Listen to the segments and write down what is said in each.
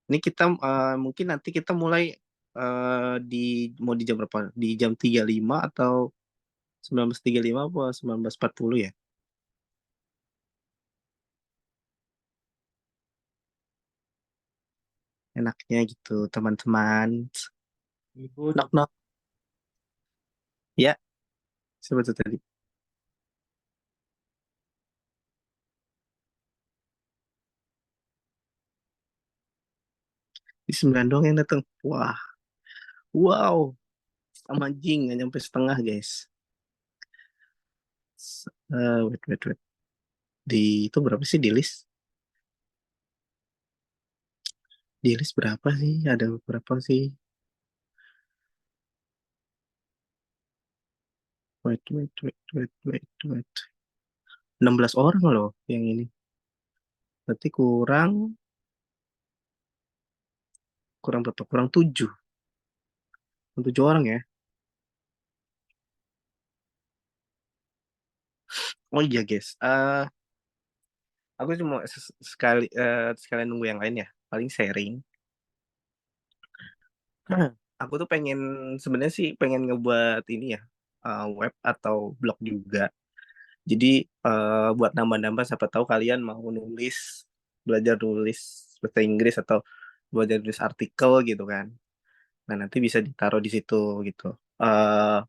Ini kita mungkin nanti kita mulai mau di jam berapa? Di jam 35 atau 19.35 atau 19.40 ya? Enaknya gitu, teman-teman. Knock knock. Ya, seperti tadi. Di 9 doang yang datang. Wah, wow. Sama anjing, nggak nyampe setengah, guys. Wait. Di itu berapa sih di list? Di list berapa sih? Ada berapa sih? Wait. 16 orang loh yang ini. Berarti kurang kurang berapa? Kurang 7. 7 orang ya. Oh iya, guys. Aku cuma sekalian nunggu yang lain ya. Paling sharing. Aku tuh pengen sebenarnya sih pengen ngebuat ini ya, web atau blog juga. Jadi buat nambah-nambah siapa tahu kalian mau belajar nulis bahasa Inggris atau belajar nulis artikel gitu kan. Nah, nanti bisa ditaruh di situ gitu. Eh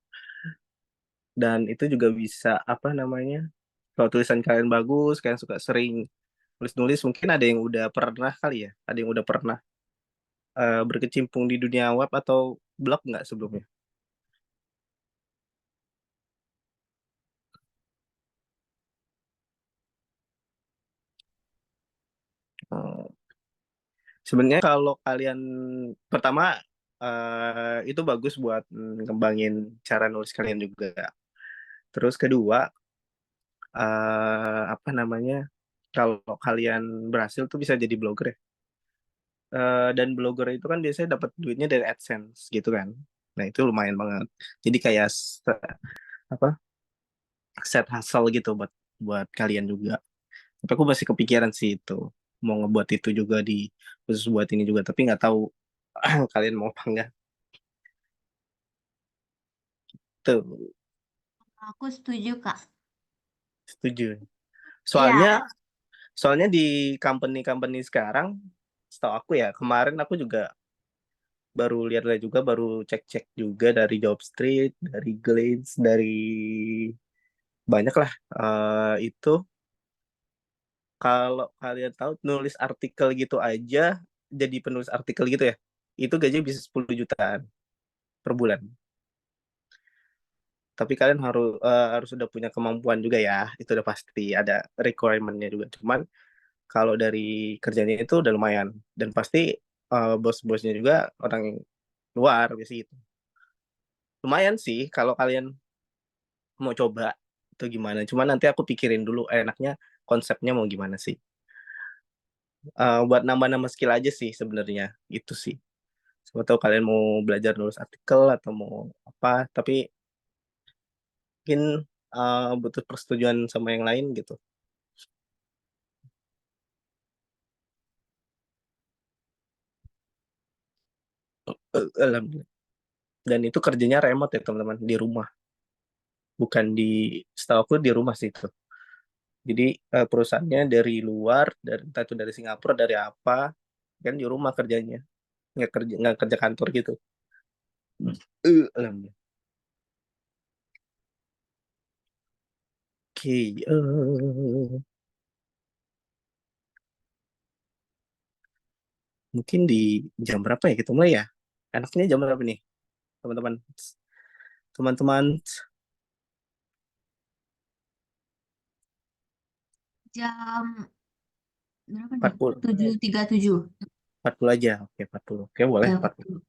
dan itu juga bisa apa namanya? Kalau tulisan kalian bagus, kalian suka sering nulis-nulis, mungkin ada yang udah pernah kali ya, ada yang udah pernah berkecimpung di dunia web atau blog nggak sebelumnya? Eh, Sebenarnya kalau kalian pertama itu bagus buat ngembangin cara nulis kalian juga. Terus kedua, apa namanya? Kalau kalian berhasil tuh bisa jadi blogger ya. Dan blogger itu kan biasanya dapat duitnya dari AdSense gitu kan. Nah, itu lumayan banget. Jadi kayak apa? Set hustle gitu buat buat kalian juga. Tapi aku masih kepikiran sih itu mau ngebuat itu juga di khusus buat ini juga. Tapi nggak tahu kalian mau apa enggak. Tuh, Aku setuju, Kak. setuju. Iya, Soalnya soalnya di company-company sekarang, setahu aku ya, kemarin aku juga baru lihat juga, baru cek-cek juga dari Jobstreet, dari Glance, dari banyak lah. Itu kalau kalian tahu nulis artikel gitu aja, jadi penulis artikel gitu ya, itu gaji bisa 10 jutaan per bulan. Tapi kalian harus udah punya kemampuan juga ya, itu udah pasti ada requirement-nya juga. Cuman kalau dari kerjanya itu udah lumayan dan pasti bos-bosnya juga orang luar biasa gitu. Lumayan sih kalau kalian mau coba itu gimana. Cuma nanti aku pikirin dulu enaknya konsepnya mau gimana sih. Buat nambah-nambah skill aja sih sebenarnya itu sih. Siapa tahu kalian mau belajar nulis artikel atau mau apa, tapi mungkin butuh persetujuan sama yang lain gitu. Alhamdulillah. Dan itu kerjanya remote ya teman-teman, di rumah. Bukan setahu aku di rumah sih itu. Jadi perusahaannya dari luar, dari entah itu dari Singapura, dari apa, kan di rumah kerjanya, nggak kerja kantor gitu. Alhamdulillah. Oke, mungkin di jam berapa ya kita mulai ya? Enaknya jam berapa nih, teman-teman? Teman-teman, jam berapa nih? 40, 7.37. 40 aja. Oke, 40. Oke, boleh Ya, 40. 40.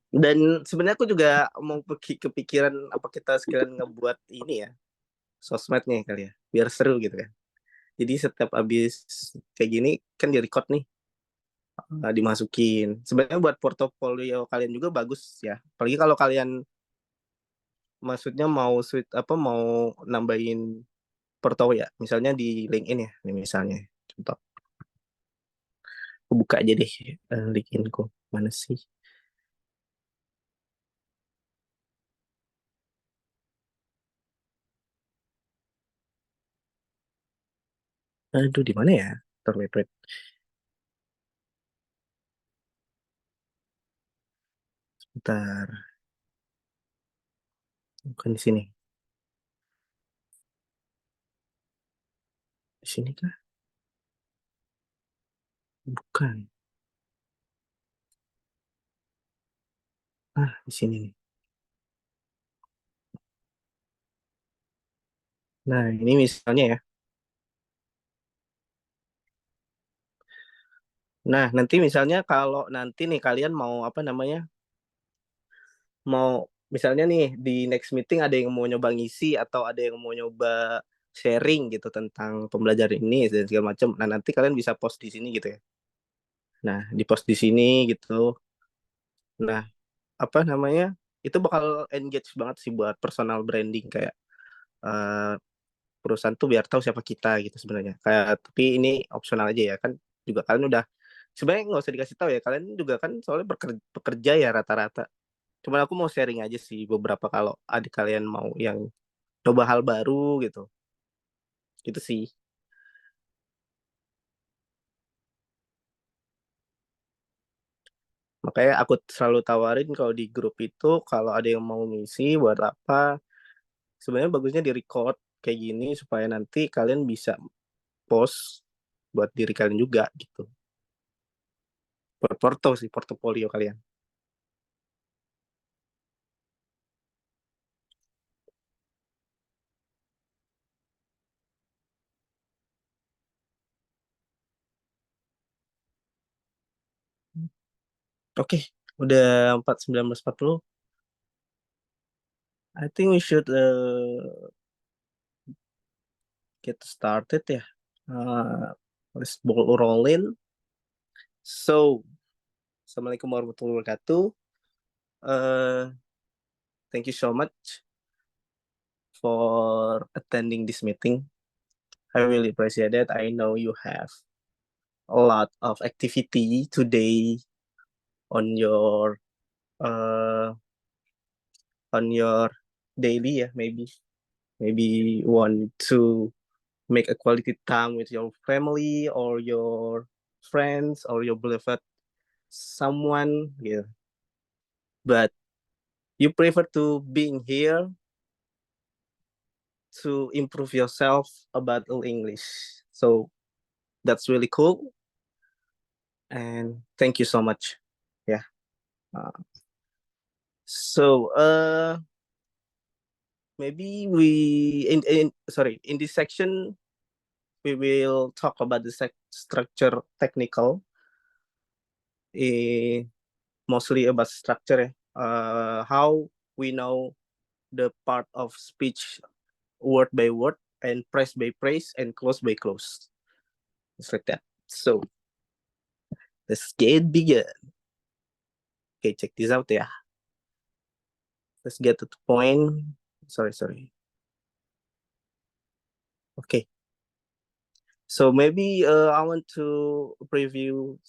Dan sebenarnya aku juga mau kepikiran apa kita sekalian ngebuat ini ya, sosmed nih kali ya, biar seru gitu kan. Jadi setiap habis kayak gini kan di record nih, dimasukin. Sebenarnya buat portofolio kalian juga bagus ya. Apalagi kalau kalian maksudnya mau mau nambahin porto ya, misalnya di LinkedIn ya, nih misalnya contoh. Aku buka aja deh LinkedIn-ku. Mana sih? Aduh, di mana ya? Ntar, wait, wait. Bentar. Bukan di sini. Di sini kah? Bukan. Ah, di sini nih. Nah, ini misalnya ya. Nah, nanti misalnya kalau nanti nih kalian mau apa namanya? Mau misalnya nih di next meeting ada yang mau nyoba ngisi atau ada yang mau nyoba sharing gitu tentang pembelajaran ini dan segala macam. Nah, nanti kalian bisa post di sini gitu ya. Nah, di post di sini gitu. Nah, apa namanya? Itu bakal engage banget sih buat personal branding kayak eh, perusahaan tuh biar tahu siapa kita gitu sebenarnya. Kayak tapi ini opsional aja ya kan juga kalian udah sebenarnya nggak usah dikasih tahu ya kalian juga kan soalnya bekerja ya rata-rata. Cuman aku mau sharing aja sih beberapa kalau adik kalian mau yang coba hal baru gitu. Gitu sih. Makanya aku selalu tawarin kalau di grup itu kalau ada yang mau ngisi buat apa sebenarnya bagusnya di record kayak gini supaya nanti kalian bisa post buat diri kalian juga gitu. Buat porto sih, portofolio kalian. Oke, udah 19:40. I think we should get started ya. Let's ball rolling. So, Assalamualaikum warahmatullahi wabarakatuh. Uh, thank you so much for attending this meeting. I really appreciate it. I know you have a lot of activity today on your uh, on your daily, yeah, maybe want to make a quality time with your family or your friends or your beloved someone, yeah. But you prefer to being here to improve yourself about English. So that's really cool. And thank you so much. Yeah. Uh, so maybe we in sorry in this section we will talk about the structure technical, eh, mostly about structure. How we know the part of speech word by word and phrase by phrase and clause by clause. It's like that. So let's get begin. Okay, check this out. Yeah, let's get to the point. Sorry. Okay, so maybe I want to preview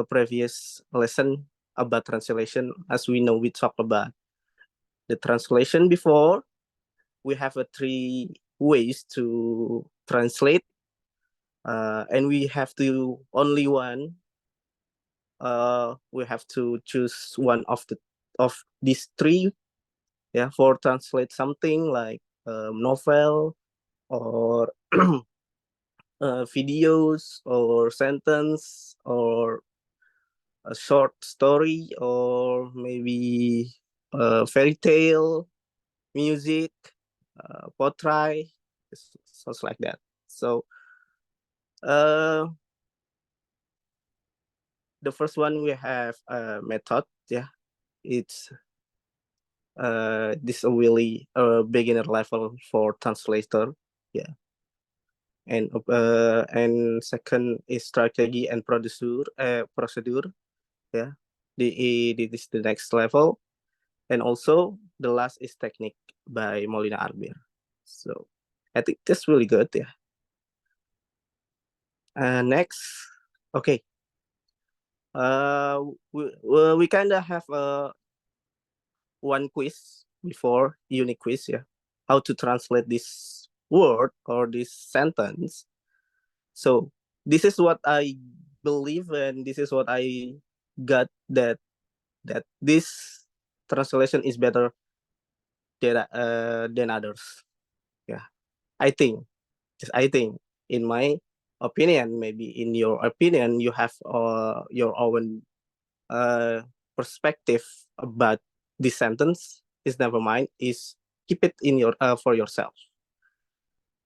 previous lesson about translation. As we know, we talked about the translation before. We have three ways to translate, and we have to only one. We have to choose one of these three, yeah, for translate something like novel or videos or sentence or a short story or maybe a fairy tale, music, portrait, stuff like that. So uh, the first one we have a method. Yeah, it's this is a really beginner level for translator. Yeah, and second is strategy and procedure. Yeah, this is the next level, and also the last is technique by Molina Arbir. So I think that's really good. Yeah. Next, okay. We kind of have one quiz before unique quiz, yeah. How to translate this word or this sentence. So this is what I believe, and this is what I got that this translation is better than others. Yeah, I think, just I think, in my opinion, maybe in your opinion, you have your own perspective about this sentence. Is never mind. Is keep it in your for yourself.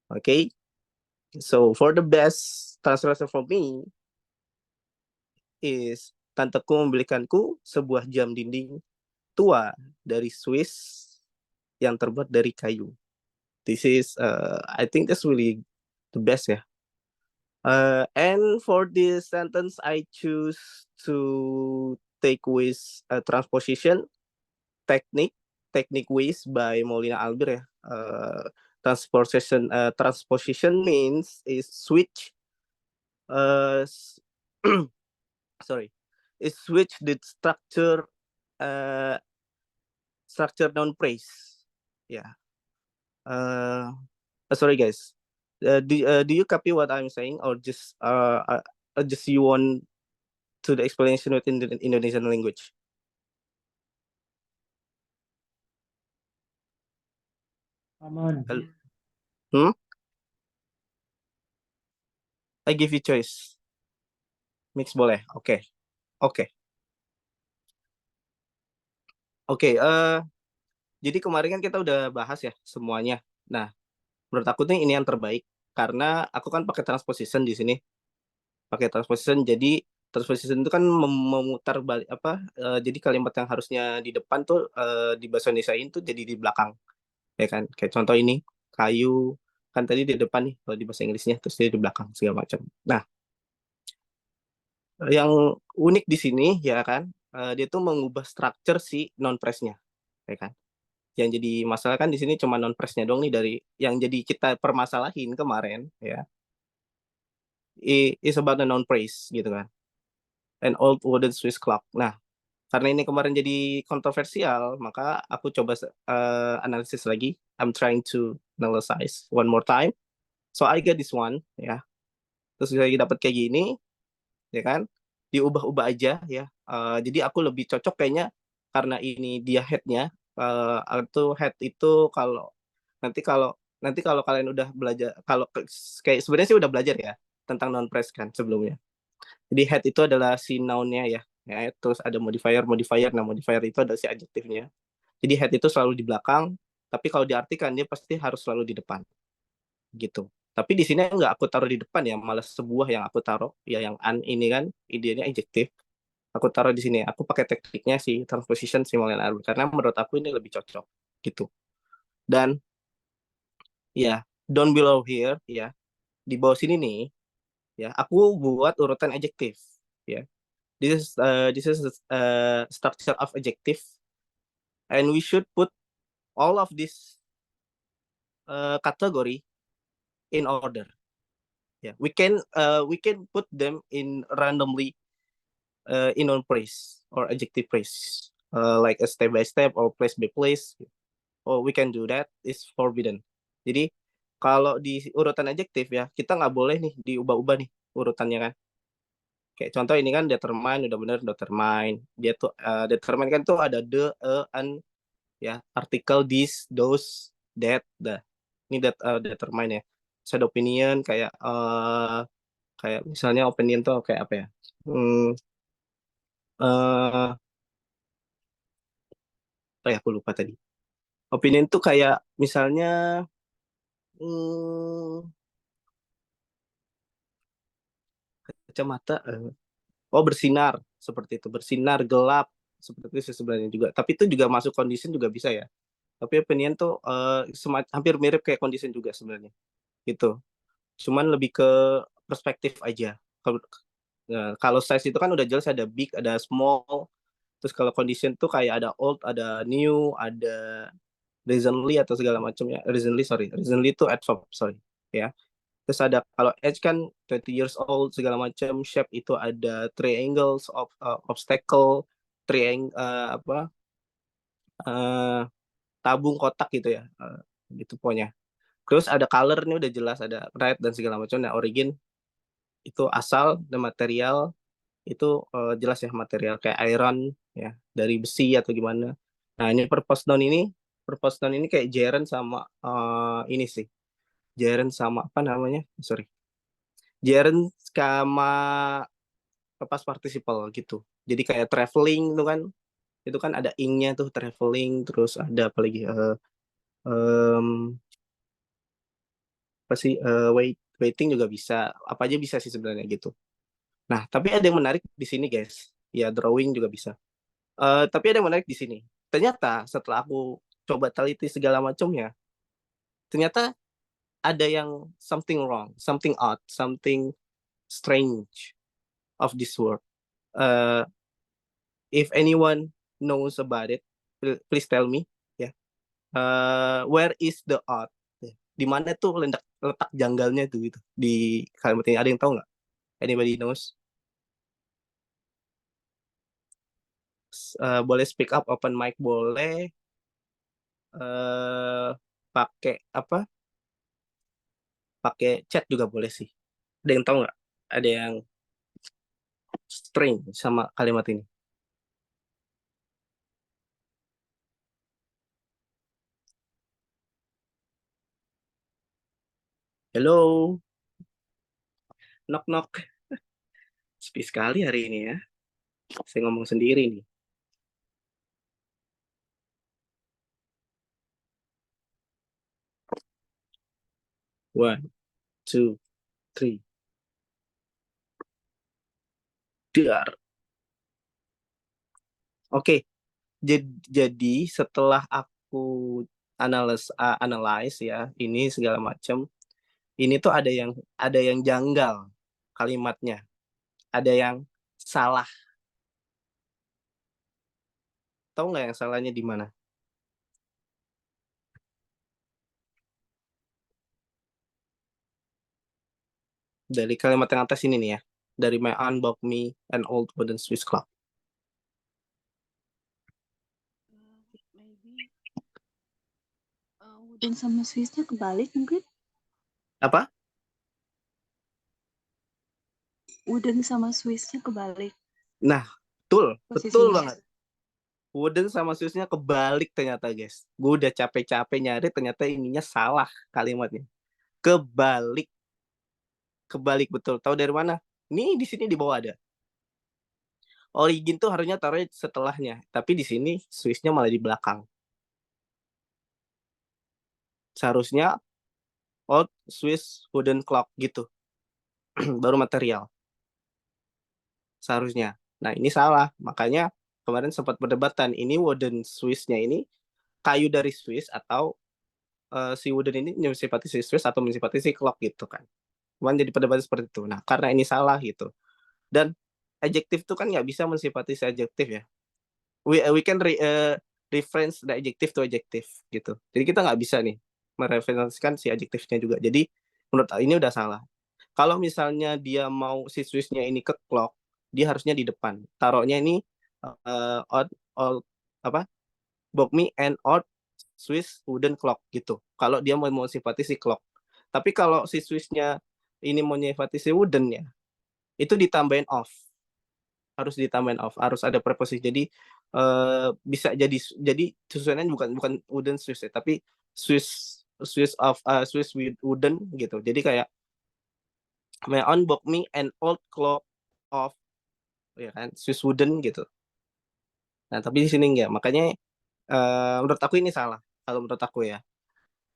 Okay. So for the best translation for me is tanteku membelikanku sebuah jam dinding tua dari Swiss yang terbuat dari kayu. This is I think that's really the best, yeah. And for this sentence, I choose to take with transposition technique, technique ways by Molina Albir, ya. Transposition means is switch. Sorry, is switch the uh, structure down praise. Yeah. Uh, Sorry guys. Do you copy what I'm saying, or just you want to the explanation within the Indonesian language? Aman. Hmm? I give you choice. Mix boleh. Oke. Oke. Oke. Jadi kemarin kan kita udah bahas ya semuanya. Nah, menurut aku nih ini yang terbaik karena aku kan pakai transposition di sini. Pakai transposition, jadi transposition itu kan memutar balik apa? Jadi kalimat yang harusnya di depan tuh di bahasa Indonesiain tuh jadi di belakang, ya kan? Kayak contoh ini kayu kan tadi di depan nih kalau di bahasa Inggrisnya, terus dia di belakang segala macam. Nah, yang unik di sini ya kan, dia tuh mengubah structure si non pressnya, ya kan? Yang jadi masalah kan di sini cuma non pressnya dong nih dari yang jadi kita permasalahin kemarin, ya. Is about the non press gitu kan. An old wooden Swiss clock. Nah, karena ini kemarin jadi kontroversial, maka aku coba analisis lagi. I'm trying to analyze one more time. So I get this one, ya. Terus lagi dapat kayak gini, ya kan? Diubah-ubah aja, ya. Jadi aku lebih cocok kayaknya karena ini dia headnya. Itu head itu kalau kalian udah belajar, kalau kayak sebenarnya sih udah belajar ya tentang non press kan sebelumnya. Jadi head itu adalah si noun-nya ya. Ya, terus ada modifier. Nah, modifier itu ada si adjektifnya. Jadi head itu selalu di belakang, tapi kalau diartikan dia pasti harus selalu di depan. Gitu. Tapi di sini nggak aku taruh di depan ya, malah sebuah yang aku taruh ya yang an ini kan idenya adjektif. Aku taruh di sini. Aku pakai tekniknya si transposition simultan arbitrary karena menurut aku ini lebih cocok gitu. Dan ya, down below here ya, di bawah sini nih ya, aku buat urutan adjektif ya. This is structure of adjective, and we should put all of this category in order. Yeah, we can put them in randomly in on place or adjective place, like a step by step or place by place. Or we can do that. Is forbidden. Jadi kalau di urutan adjektif ya, kita nggak boleh nih diubah-ubah nih urutannya kan. Kayak contoh ini kan determine udah bener determine. Dia tuh determine kan tuh ada the, an, ya, artikel this, those, that, dah. Ini determine ya. Saya opinion kayak misalnya opinion tuh kayak apa ya? Eh aku lupa tadi. Opinion tuh kayak misalnya hmm, kacamata bersinar seperti itu, bersinar gelap seperti itu sebenarnya juga. Tapi itu juga masuk condition juga bisa ya. Tapi opinion tuh hampir mirip kayak condition juga sebenarnya. Gitu. Cuman lebih ke perspektif aja. Kalau size itu kan udah jelas ada big, ada small. Terus kalau condition tuh kayak ada old, ada new, ada recently atau segala macamnya. Recently, sorry. Recently itu adverb, sorry. Ya. Terus ada kalau age kan 20 years old segala macam. Shape itu ada triangles, obstacle, apa eh, tabung kotak gitu ya. Gitu pokoknya. Terus ada color nih udah jelas ada red dan segala macam. Nah, origin itu asal dan material itu jelas ya material kayak iron ya dari besi atau gimana. Nah, ini purpose noun ini kayak gerund sama ini sih. Gerund sama apa namanya? Sorry. Gerund sama past participle gitu. Jadi kayak traveling itu kan ada ing-nya tuh traveling terus ada apa lagi em, apa sih waiting juga bisa apa aja bisa sih sebenarnya gitu. Nah, tapi ada yang menarik di sini guys. Ya drawing juga bisa. Tapi ada yang menarik di sini. Ternyata setelah aku coba teliti segala macamnya, ternyata ada yang something wrong, something odd, something strange of this word. Uh, if anyone knows about it, please tell me. Ya, where is the odd? Ya, di mana tuh letak janggalnya tuh gitu di kalimat ini? Ada yang tahu nggak? Anybody knows? Boleh speak up, open mic boleh. Pakai apa? Pakai chat juga boleh sih. Ada yang tahu nggak? Ada yang strange sama kalimat ini? Hello, knock knock. Sepi sekali hari ini ya. Saya ngomong sendiri nih. One, two, three. Dar. Oke, jadi setelah aku analyze ya, ini segala macam, ini tuh ada yang janggal kalimatnya, ada yang salah. Tahu nggak yang salahnya di mana? Dari kalimat yang atas ini nih ya, dari my aunt bought me an old wooden Swiss clock. Maybe wooden sama Swissnya kebalik mungkin? Apa? Wooden sama Swissnya kebalik Nah, betul posisinya. banget. Wooden sama Swissnya kebalik ternyata guys. Gue udah capek-capek nyari ternyata ininya salah kalimatnya. Kebalik, kebalik betul. Tahu dari mana? Nih di sini di bawah ada. Origin tuh harusnya taruh setelahnya, tapi di sini Swissnya malah di belakang. Seharusnya old Swiss wooden clock gitu. Baru material. Seharusnya. Nah, ini salah. Makanya kemarin sempat perdebatan ini wooden Swissnya ini kayu dari Swiss atau si wooden ini mensifati si Swiss atau mensifati si clock gitu kan. Cuman jadi perdebatan seperti itu. Nah, karena ini salah gitu. Dan adjektif itu kan nggak bisa mensifati si adjektif ya. We can reference the adjective to adjective gitu. Jadi kita nggak bisa nih mereferensikan si adjektifnya juga. Jadi menurut ini udah salah. Kalau misalnya dia mau si Swissnya ini ke clock, dia harusnya di depan. Taruhnya ini odd apa? Book me and odd Swiss wooden clock gitu. Kalau dia mau sifati si clock. Tapi kalau si Swissnya ini mau nyifati si wooden ya, itu ditambahin off. Harus ditambahin off, harus ada preposisi. Jadi bisa jadi susunannya bukan wooden Swiss ya, tapi Swiss Swiss wooden gitu. Jadi kayak my aunt bought me an old clock of ya kan Swiss wooden gitu. Nah, tapi di sini enggak. Makanya menurut aku ini salah. Kalau menurut aku ya,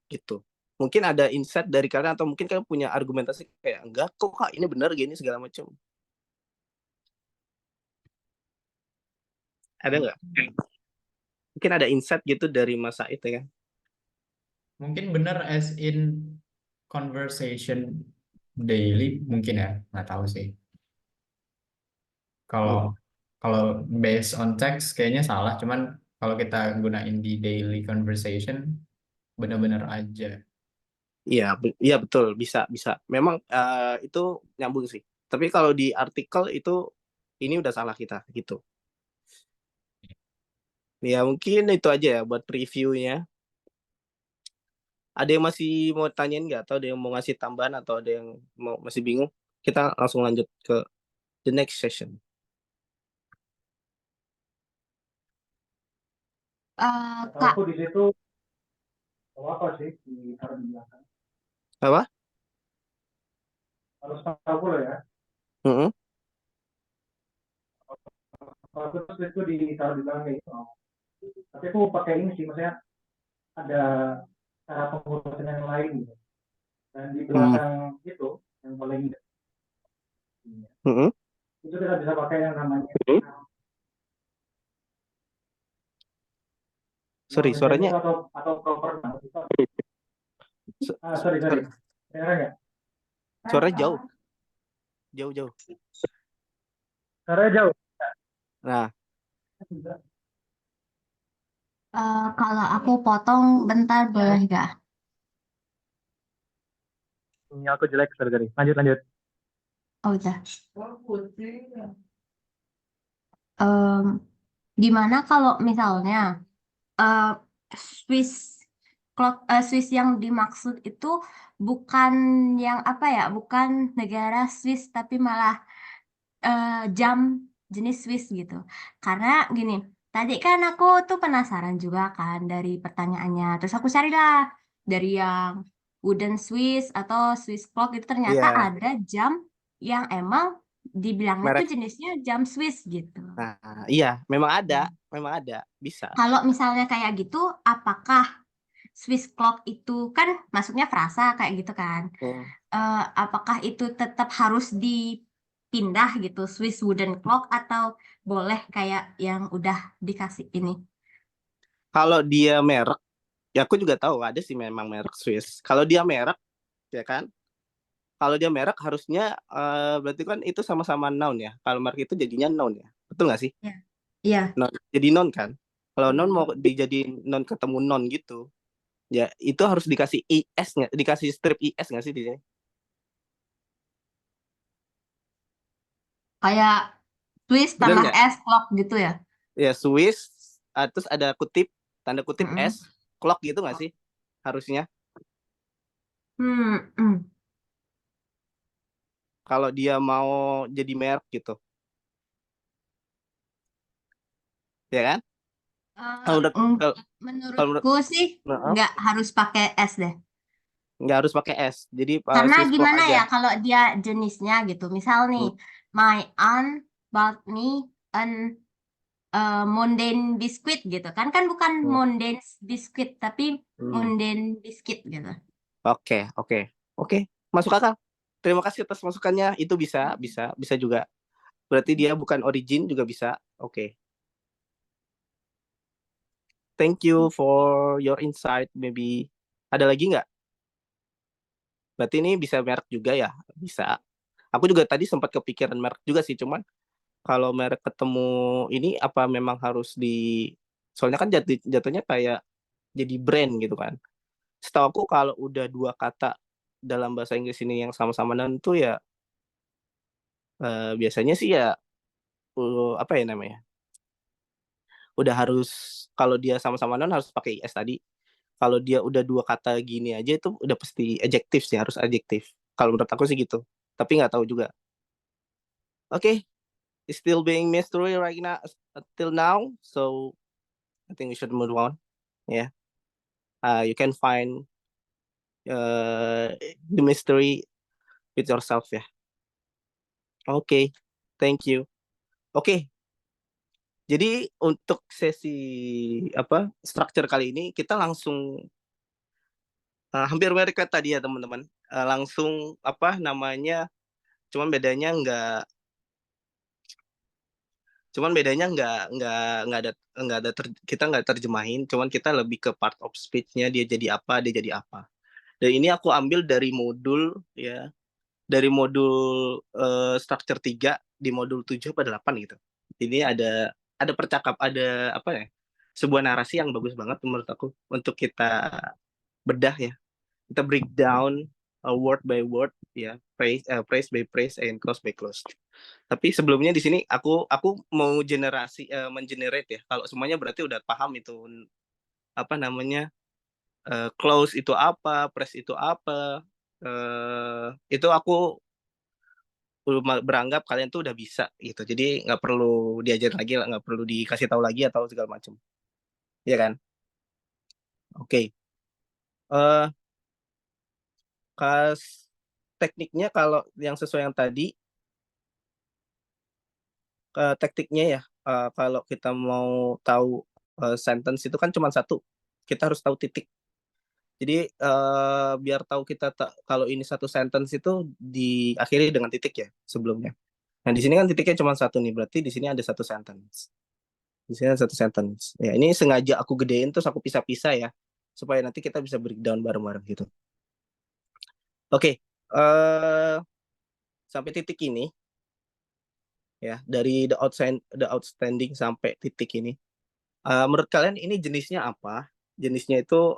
gitu. Mungkin ada insight dari kalian atau mungkin kalian punya argumentasi kayak enggak kok kak ini benar gini segala macam. Ada nggak? Mungkin ada insight gitu dari masa itu ya. Mungkin benar as in conversation daily mungkin ya, nggak tahu sih. Kalau kalau based on text kayaknya salah, cuman kalau kita gunain di daily conversation benar-benar aja. Iya betul, bisa bisa. Memang itu nyambung sih. Tapi kalau di artikel itu ini udah salah kita gitu. Ya mungkin itu aja ya buat previewnya. Ada yang masih mau tanyain nggak? Atau ada yang mau ngasih tambahan atau ada yang mau masih bingung? Kita langsung lanjut ke the next session. Kak, Aku di situ apa sih ditaruh di belakang? Apa? Harus tahu loh ya. Mm-mm. Kalau terus itu ditaruh di belakang itu. Tapi aku pakai ini sih, maksudnya ada cara pengurusan yang lain gitu. Dan di belakang itu yang paling Mm-mm. itu kita bisa pakai yang namanya Sorry, suaranya atau proper noun. su- Sorry. suara- Dengar nggak? suaranya jauh. Suaranya jauh. Nah, kalau aku potong bentar boleh nggak? Ini aku jelek, sorry. Lanjut. Oh udah. Em, Gimana kalau misalnya eh, Swiss Swiss yang dimaksud itu bukan yang apa ya, bukan negara Swiss tapi malah jam jenis Swiss gitu. Karena gini, tadi kan aku tuh penasaran juga kan dari pertanyaannya. Terus aku carilah dari yang wooden Swiss atau Swiss clock itu ternyata iya, ada jam yang emang dibilangnya tuh merek. jenisnya jam Swiss gitu. Nah, iya, memang ada, bisa. Kalau misalnya kayak gitu, apakah Swiss clock itu kan masuknya frasa kayak gitu kan? Hmm. Apakah itu tetap harus dipindah gitu Swiss wooden clock atau boleh kayak yang udah dikasih ini? Kalau dia merek, ya aku juga tahu ada sih memang merek Swiss. Kalau dia merek, ya kan? Kalau dia merek harusnya berarti kan itu sama-sama noun ya. Kalau merek itu jadinya noun ya. Betul nggak sih? Ya. Iya. Noun. Jadi noun kan. Kalau noun mau dijadiin noun ketemu noun gitu. Ya itu harus dikasih IS nggak? Dikasih strip IS nggak sih di sini? Kayak Swiss Bener tambah nggak? S clock gitu ya? Ya Swiss, terus ada kutip, tanda kutip Mm-mm. S, clock gitu nggak sih? Harusnya. Hmm. Kalau dia mau jadi merek gitu. Ya kan? Eh, Kalau udah, kalau, kalau menurut, Menurutku sih nah, nggak harus pakai S deh. nggak harus pakai S. Jadi Karena Swiss clock gimana aja. ya kalau dia jenisnya gitu. Misal nih, Hmm. my aunt bought me an mundane biscuit gitu kan bukan Hmm. mundane biscuit tapi Hmm. mundane biscuit gitu. Oke, masuk akal. Terima kasih atas masukannya. Itu bisa juga. Berarti dia bukan origin juga bisa. Oke. Thank you for your insight. Maybe ada lagi nggak? Berarti ini bisa merek juga ya? Bisa. Aku juga tadi sempat kepikiran merek juga sih, cuman kalau merek ketemu ini apa memang harus soalnya kan jatuhnya kayak jadi brand gitu kan. Setahu aku kalau udah dua kata dalam bahasa Inggris ini yang sama-sama nentu ya biasanya sih ya apa ya namanya? Udah harus kalau dia sama-sama non harus pakai IS tadi. Kalau dia udah dua kata gini aja itu udah pasti adjektif sih, harus adjektif. Kalau menurut aku sih gitu. Tapi nggak tahu juga. Oke, it's still being mystery right now until now, so I think we should move on. Yeah, you can find the mystery with yourself ya. Oke, thank you. Oke, jadi untuk sesi apa structure kali ini kita langsung hampir mirip kayak tadi ya teman-teman. Langsung apa namanya? Cuman bedanya kita nggak terjemahin, cuman kita lebih ke part of speech-nya dia jadi apa. Dan ini aku ambil dari modul ya, dari modul structure 3 di modul 7 pada 8 gitu. Ini ada apa ya? Sebuah narasi yang bagus banget menurut aku untuk kita bedah ya. kita break down word by word ya, phrase by phrase and clause by clause. Tapi sebelumnya di sini aku mau mengenerate ya. Kalau semuanya berarti udah paham itu apa namanya, clause itu apa, phrase itu apa. Itu aku beranggap kalian tuh udah bisa gitu. Jadi nggak perlu diajar lagi, nggak perlu dikasih tahu lagi atau segala macam. Iya kan? Oke. Eh tekniknya kalau yang sesuai yang tadi, tekniknya ya, kalau kita mau tahu sentence itu kan cuma satu, kita harus tahu titik. Jadi biar tahu kita kalau ini satu sentence itu diakhiri dengan titik ya sebelumnya. Nah di sini kan titiknya cuma satu nih, berarti di sini ada satu sentence. Di sini ada satu sentence. Ya ini sengaja aku gedein terus aku pisah-pisah ya, supaya nanti kita bisa breakdown bareng-bareng gitu. Oke, sampai titik ini ya, dari the outstanding sampai titik ini. Menurut kalian ini jenisnya apa? Jenisnya itu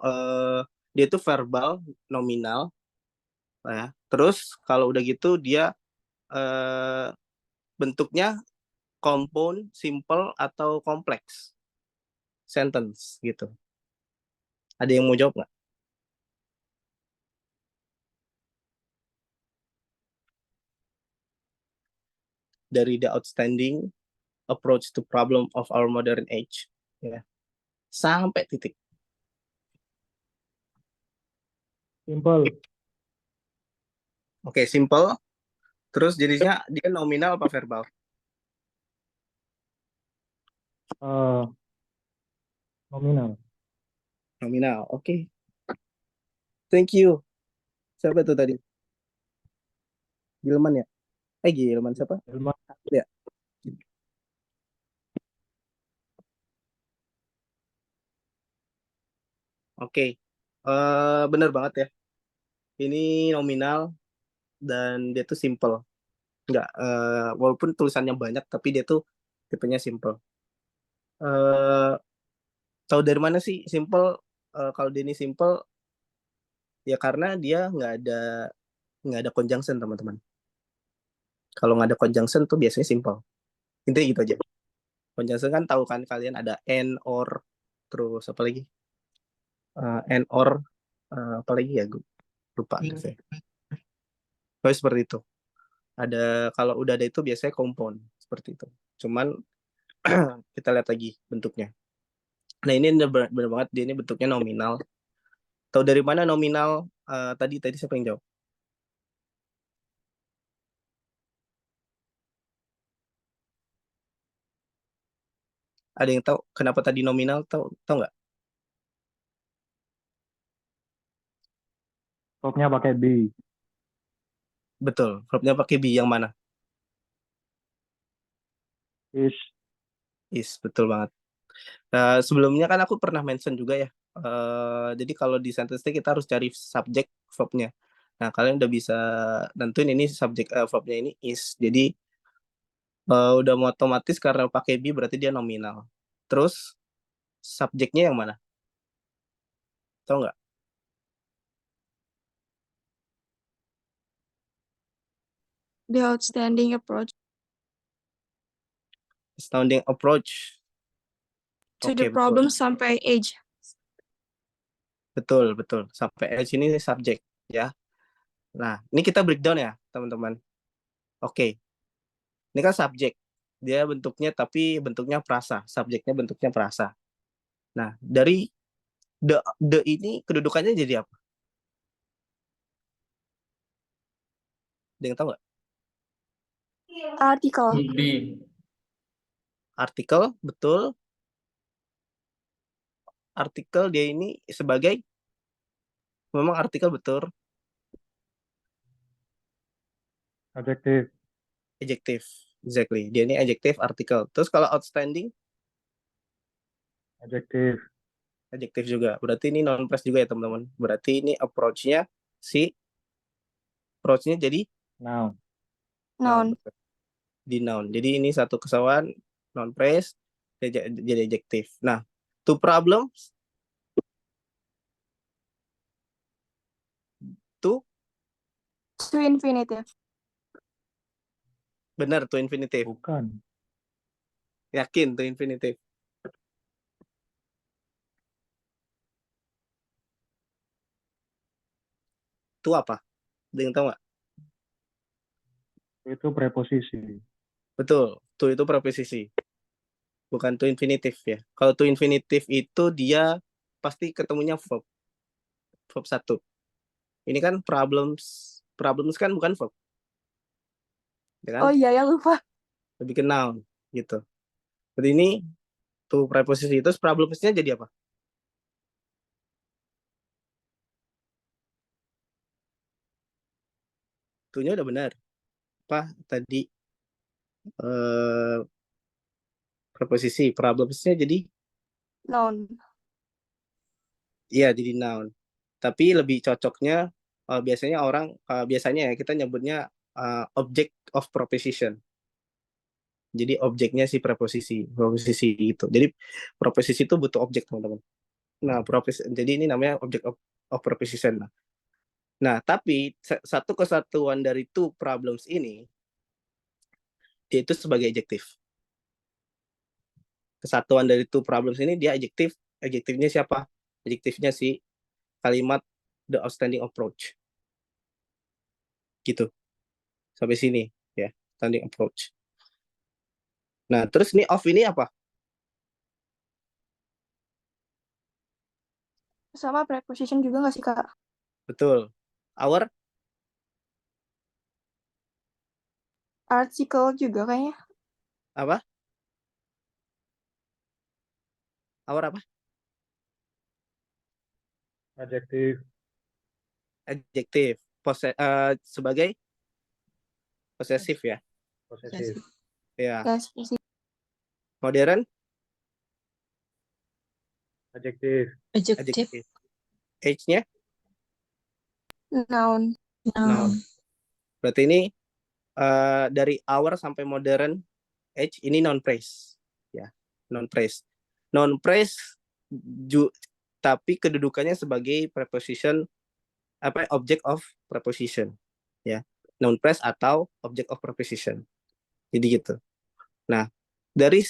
dia itu verbal, nominal, ya. Terus kalau udah gitu dia bentuknya compound, simple atau kompleks sentence gitu. Ada yang mau jawab nggak? Dari the outstanding approach to problem of our modern age, ya, sampai titik. Simple. Oke, simple. Terus jenisnya dia nominal apa verbal? Nominal. Nominal. Oke. Thank you. Siapa tuh tadi? Gilman ya? Gilman siapa? Ilmu. Ya. Oke. Bener banget ya. Ini nominal dan dia tuh simple. Enggak, walaupun tulisannya banyak tapi dia tuh tipenya simple. Tahu dari mana sih simple? Kalau dia ini simple ya karena dia nggak ada conjunction teman-teman. Kalau nggak ada conjunction tuh biasanya simple. Intinya gitu aja. Conjunction kan tahu kan kalian ada and, or, terus apa lagi? And, or, apa lagi ya? Gue lupa. Seperti itu. Kalau udah ada itu biasanya compound seperti itu. Cuman kita lihat lagi bentuknya. Nah ini benar banget dia ini bentuknya nominal. Tahu dari mana nominal? Tadi siapa yang jawab? Ada yang tahu kenapa tadi nominal? Tahu nggak? Verbnya pakai be. Betul. Verbnya pakai be yang mana? Is. Betul banget. Sebelumnya kan aku pernah mention juga ya. Jadi kalau di sentence kita harus cari subjek verbnya. Nah kalian udah bisa nentuin ini subjek verbnya ini is. Jadi udah mau otomatis karena pakai be berarti dia nominal. Terus subjeknya yang mana? Tahu nggak? The outstanding approach Astounding approach. to Oke, the betul. problem sampai age. Betul. Sampai sini subjek ya. Nah, ini kita breakdown ya, teman-teman. Oke. Ini kan subjek. Dia bentuknya frasa. Subjeknya bentuknya frasa. Nah, dari the ini kedudukannya jadi apa? Ada yang tahu nggak? Artikel. Be. Artikel, betul. Artikel dia ini sebagai, memang artikel betul. Adjective. Adjective, exactly. Dia ini adjective, artikel. Terus kalau outstanding, Adjective. adjective juga. Berarti ini non phrase juga ya teman-teman. Berarti ini approach-nya jadi Noun. Noun. di noun. Jadi ini satu kesatuan non phrase jadi adjective. Nah, two problems to To infinitive. benar to infinitive. Bukan. Yakin to infinitive. Itu apa? Ada yang tahu nggak? Itu preposisi. Betul, to itu preposisi. Bukan to infinitive ya. Kalau to infinitive itu dia pasti ketemunya verb. Verb 1. Ini kan problems. Problems kan bukan verb. Ya kan? Oh iya ya lupa. Lebih ke noun gitu. Jadi ini to preposisi itu problemsnya jadi apa? To-nya udah benar. Apa tadi preposisi, problemsnya jadi Noun. iya jadi noun. Tapi lebih cocoknya biasanya biasanya ya kita nyebutnya object of proposition. Jadi objeknya si preposisi itu. Jadi proposisi itu butuh objek, teman-teman. Nah, jadi ini namanya object of proposition. Nah, tapi satu kesatuan dari two problems ini dia itu sebagai adjektif. Kesatuan dari two problems ini dia adjektif. Adjektifnya siapa? Adjektifnya si kalimat the outstanding approach. Gitu. Sampai sini ya, outstanding approach. Nah, terus ini of ini apa? Sama preposition juga nggak sih, Kak? Betul. Our Article juga kayaknya. apa? Our apa? Adjektif. Adjektif. Sebagai posesif ya. Posesif. Ya. Yes, posisi. Modern Adjektif. adjektif. Age-nya Noun. noun. Berarti ini dari our sampai modern age ini non phrase ya, non phrase. Non phrase tapi kedudukannya sebagai preposition object of preposition ya. Non phrase atau object of preposition. Jadi gitu. Nah, dari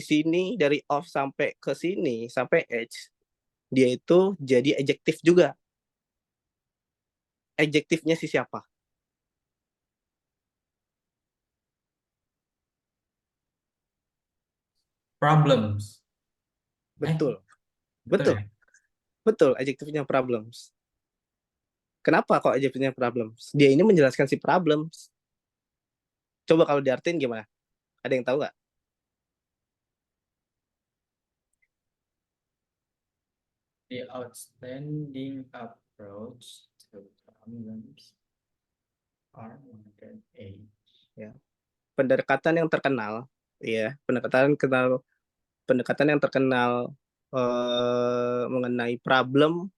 sini dari of sampai ke sini sampai age dia itu jadi adjektif juga. Adjektifnya si siapa? Problems. Betul. Betul ya? Betul, adjektifnya problems. Kenapa kok adjektifnya problems? Dia ini menjelaskan si problems. Coba kalau diartiin gimana? Ada yang tahu nggak? The outstanding approach to problems are modern age. Ya. Pendekatan yang terkenal, ya, pendekatan yang terkenal mengenai problem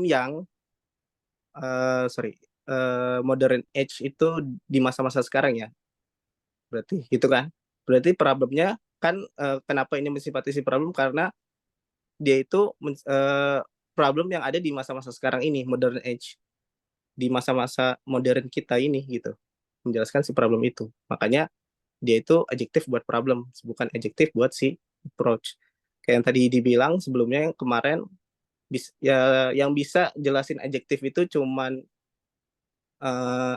yang modern age itu di masa-masa sekarang ya. Berarti gitu kan? Berarti problemnya kan kenapa ini mensifati si problem karena dia itu problem yang ada di masa-masa sekarang ini, modern age. Di masa-masa modern kita ini gitu. Menjelaskan si problem itu. Makanya dia itu adjektif buat problem, bukan adjektif buat si approach. Kayak yang tadi dibilang sebelumnya yang kemarin ya yang bisa jelasin adjektif itu cuman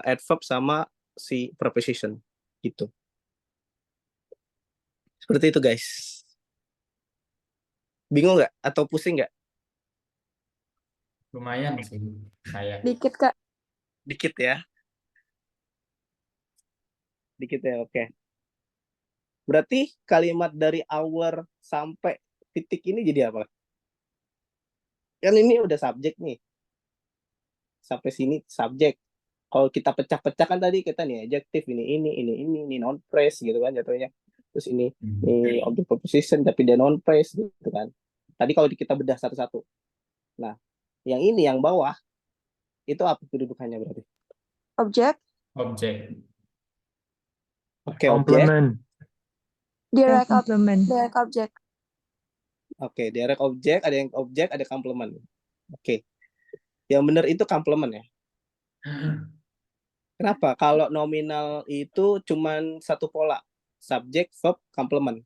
adverb sama si preposition gitu. Seperti itu guys. Bingung nggak atau pusing nggak? Lumayan sih saya. Dikit, Kak. Dikit ya. Dikit ya, oke. Berarti kalimat dari our sampai titik ini jadi apa? Kan ini udah subjek nih. Sampai sini subjek. Kalau kita pecah-pecah kan tadi kita nih adjektif ini non phrase gitu kan jatuhnya. Terus ini object preposition tapi dia non phrase gitu kan. Tadi kalau kita bedah satu-satu. Nah, yang ini yang bawah itu apa kedudukannya berarti? Objek. Objek. Oke, objek. Complement. Direct object. Oke, direct object, ada yang objek, ada complement. Oke. Yang benar itu complement ya. Kenapa? Kalau nominal itu cuman satu pola, subjek, verb, complement.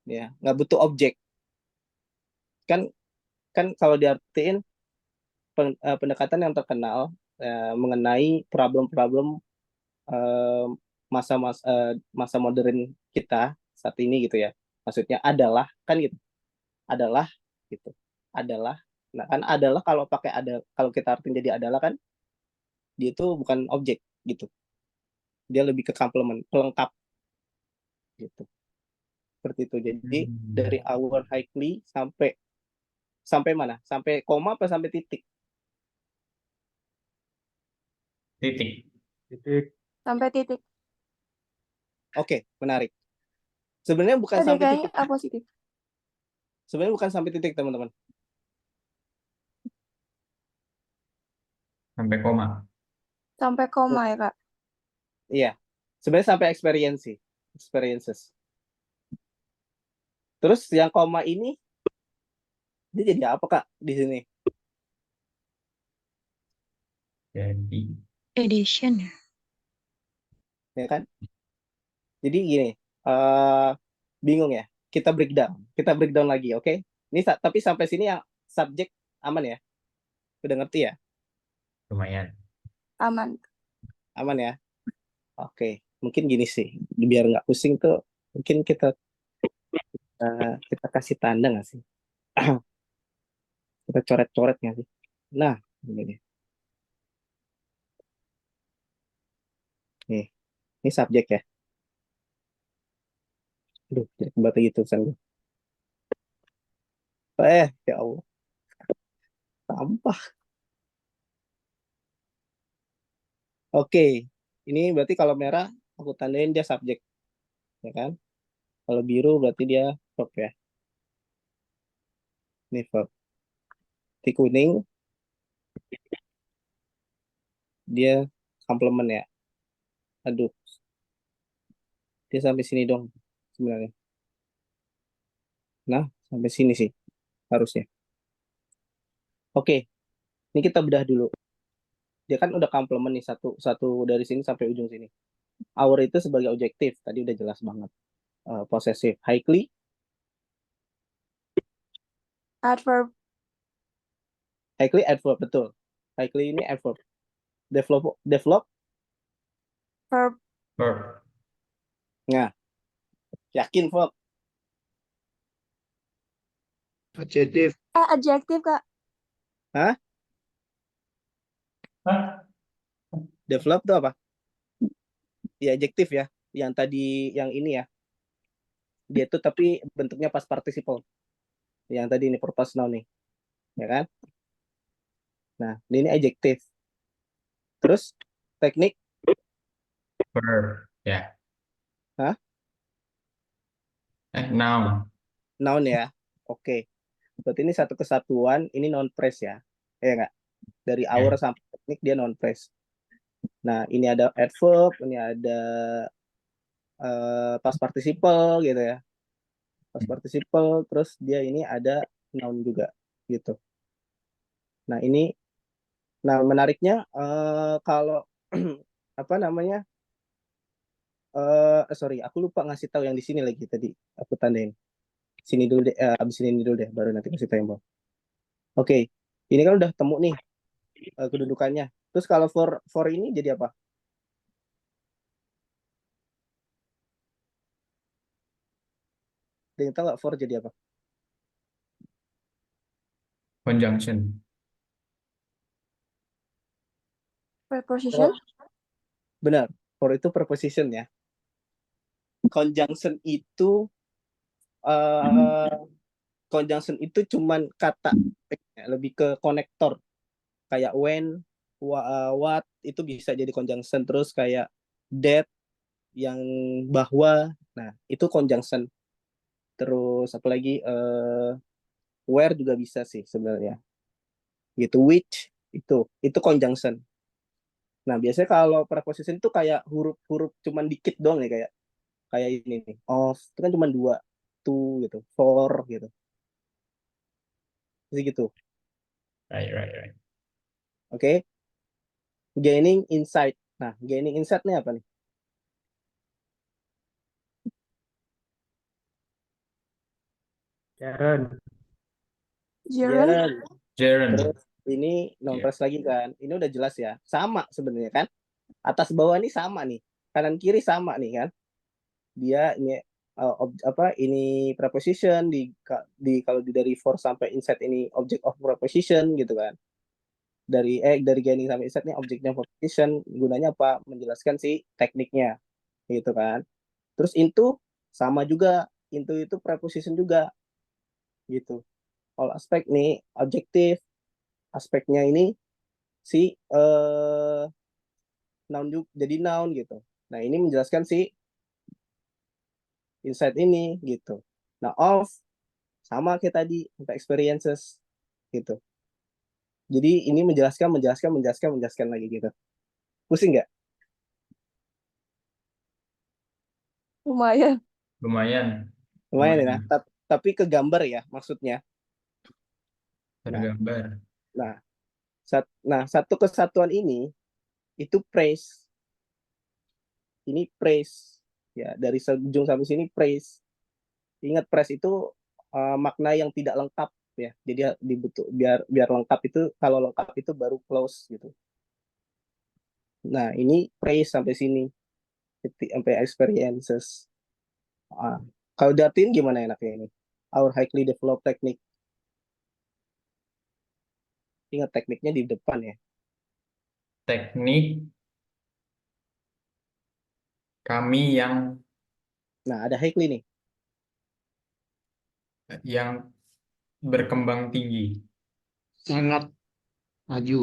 Ya, nggak butuh objek. Kan kan kalau diartiin pendekatan yang terkenal mengenai problem-problem eh, masa modern kita saat ini gitu ya. Maksudnya adalah kan gitu. Adalah gitu. Adalah. Nah, kan adalah kalau kita artinya jadi adalah kan dia itu bukan objek gitu. Dia lebih ke complement, pelengkap gitu. Seperti itu. Jadi dari our highly sampai sampai mana? Sampai koma apa sampai titik? Titik. Titik. Sampai titik. Oke, menarik. Sebenarnya bukan Ada sampai kayaknya titik. A positif. Sebenarnya bukan sampai titik, teman-teman. Sampai koma. Sampai koma ya, Kak. Iya. Sebenarnya sampai experiences. Terus yang koma ini dia jadi apa, Kak, di sini? Jadi Edition ya. Ya kan? Jadi gini, eh bingung ya. Kita breakdown lagi, oke? Ini tapi sampai sini yang subjek aman ya? Udah ngerti ya? lumayan. Aman. Aman ya? Oke. Mungkin gini sih, biar nggak pusing tuh, mungkin kita kasih tanda nggak sih? Kita coret-coret nggak sih? Nah, ini nih. Nih, ini subjek ya. Aduh, jelek banget gitu tulisan gue. Ya Allah, sampah. Oke, ini berarti kalau merah aku tandain dia subjek, ya kan? Kalau biru berarti dia verb ya. Ini verb. Di kuning dia complement ya. Aduh, dia sampai sini dong sebenarnya. Nah, sampai sini sih harusnya. Oke, ini kita bedah dulu. Dia kan udah complement nih satu satu dari sini sampai ujung sini. Our itu sebagai objektif, tadi udah jelas banget. Possessive, highly, Adverb. adverb betul. Highly ini adverb. Develop. Verb. Verb. Nah, yakin verb. Adjektif. Adjektif, Kak. Hah? Hah? Develop itu apa? Ya adjektif ya. Yang tadi yang ini ya. Dia tuh tapi bentuknya past participle. Yang tadi ini purpose noun nih. Ya kan? Nah, ini adjektif. Terus teknik. Verb. Ya. Hah? Noun. Noun ya. Oke. Berarti ini satu kesatuan, ini non phrase ya. Ya enggak? Dari our sampai teknik dia non phrase. Nah, ini ada adverb, ini ada past participle gitu ya. Past participle, terus dia ini ada noun juga gitu. Nah, menariknya kalau apa namanya? Sorry, aku lupa ngasih tahu yang di sini lagi tadi. Aku tandain. Sini dulu deh, abis ini dulu deh, baru nanti kasih tahu yang bawah. Oke, ini kan udah temu nih kedudukannya. Terus kalau for ini jadi apa? Ada yang tahu nggak for jadi apa? Conjunction. Preposition. Benar, for itu preposition ya. Conjunction itu uh, conjunction itu cuman kata lebih ke konektor. Kayak when, what itu bisa jadi conjunction, terus kayak that yang bahwa. Nah, itu conjunction. Terus apalagi where juga bisa sih sebenarnya. Gitu, which itu conjunction. Nah, biasanya kalau preposition itu kayak huruf-huruf cuman dikit doang ya, kayak ini nih. Of itu kan cuma dua, to gitu, for gitu. Jadi gitu. Right. Oke. Gaining insight. Nah, gaining insight ini apa nih? Jaren. Jaren. Jaren. Jaren. Terus ini non Iya. press lagi kan. Ini udah jelas ya. Sama sebenarnya kan. Atas bawah ini sama nih. Kanan kiri sama nih kan. Dia ini ini preposition di kalau dari for sampai insight ini object of preposition gitu kan. Dari gaining sampai insight ini object of preposition gunanya apa? Menjelaskan si tekniknya gitu kan. Terus into sama juga. Into itu preposition juga gitu. All aspek nih objektif, aspeknya ini si noun juga jadi noun gitu. Nah, ini menjelaskan si insight ini gitu. Nah, of sama kayak tadi untuk experiences gitu. Jadi ini menjelaskan lagi gitu. Pusing nggak? Lumayan. Lumayan. Lumayan ya. Lumayan. Tapi ke gambar ya maksudnya. Nah, Tergambar. satu kesatuan ini itu praise. Ini praise ya, dari ujung sampai sini praise. Ingat praise itu makna yang tidak lengkap ya. Jadi biar lengkap itu, kalau lengkap itu baru close gitu. Nah, ini praise sampai sini sampai experiences. Kalau datin gimana enaknya ini? Our highly developed technique. Ingat tekniknya di depan ya. Teknik kami Nah, ada highly nih. yang berkembang tinggi. Sangat maju.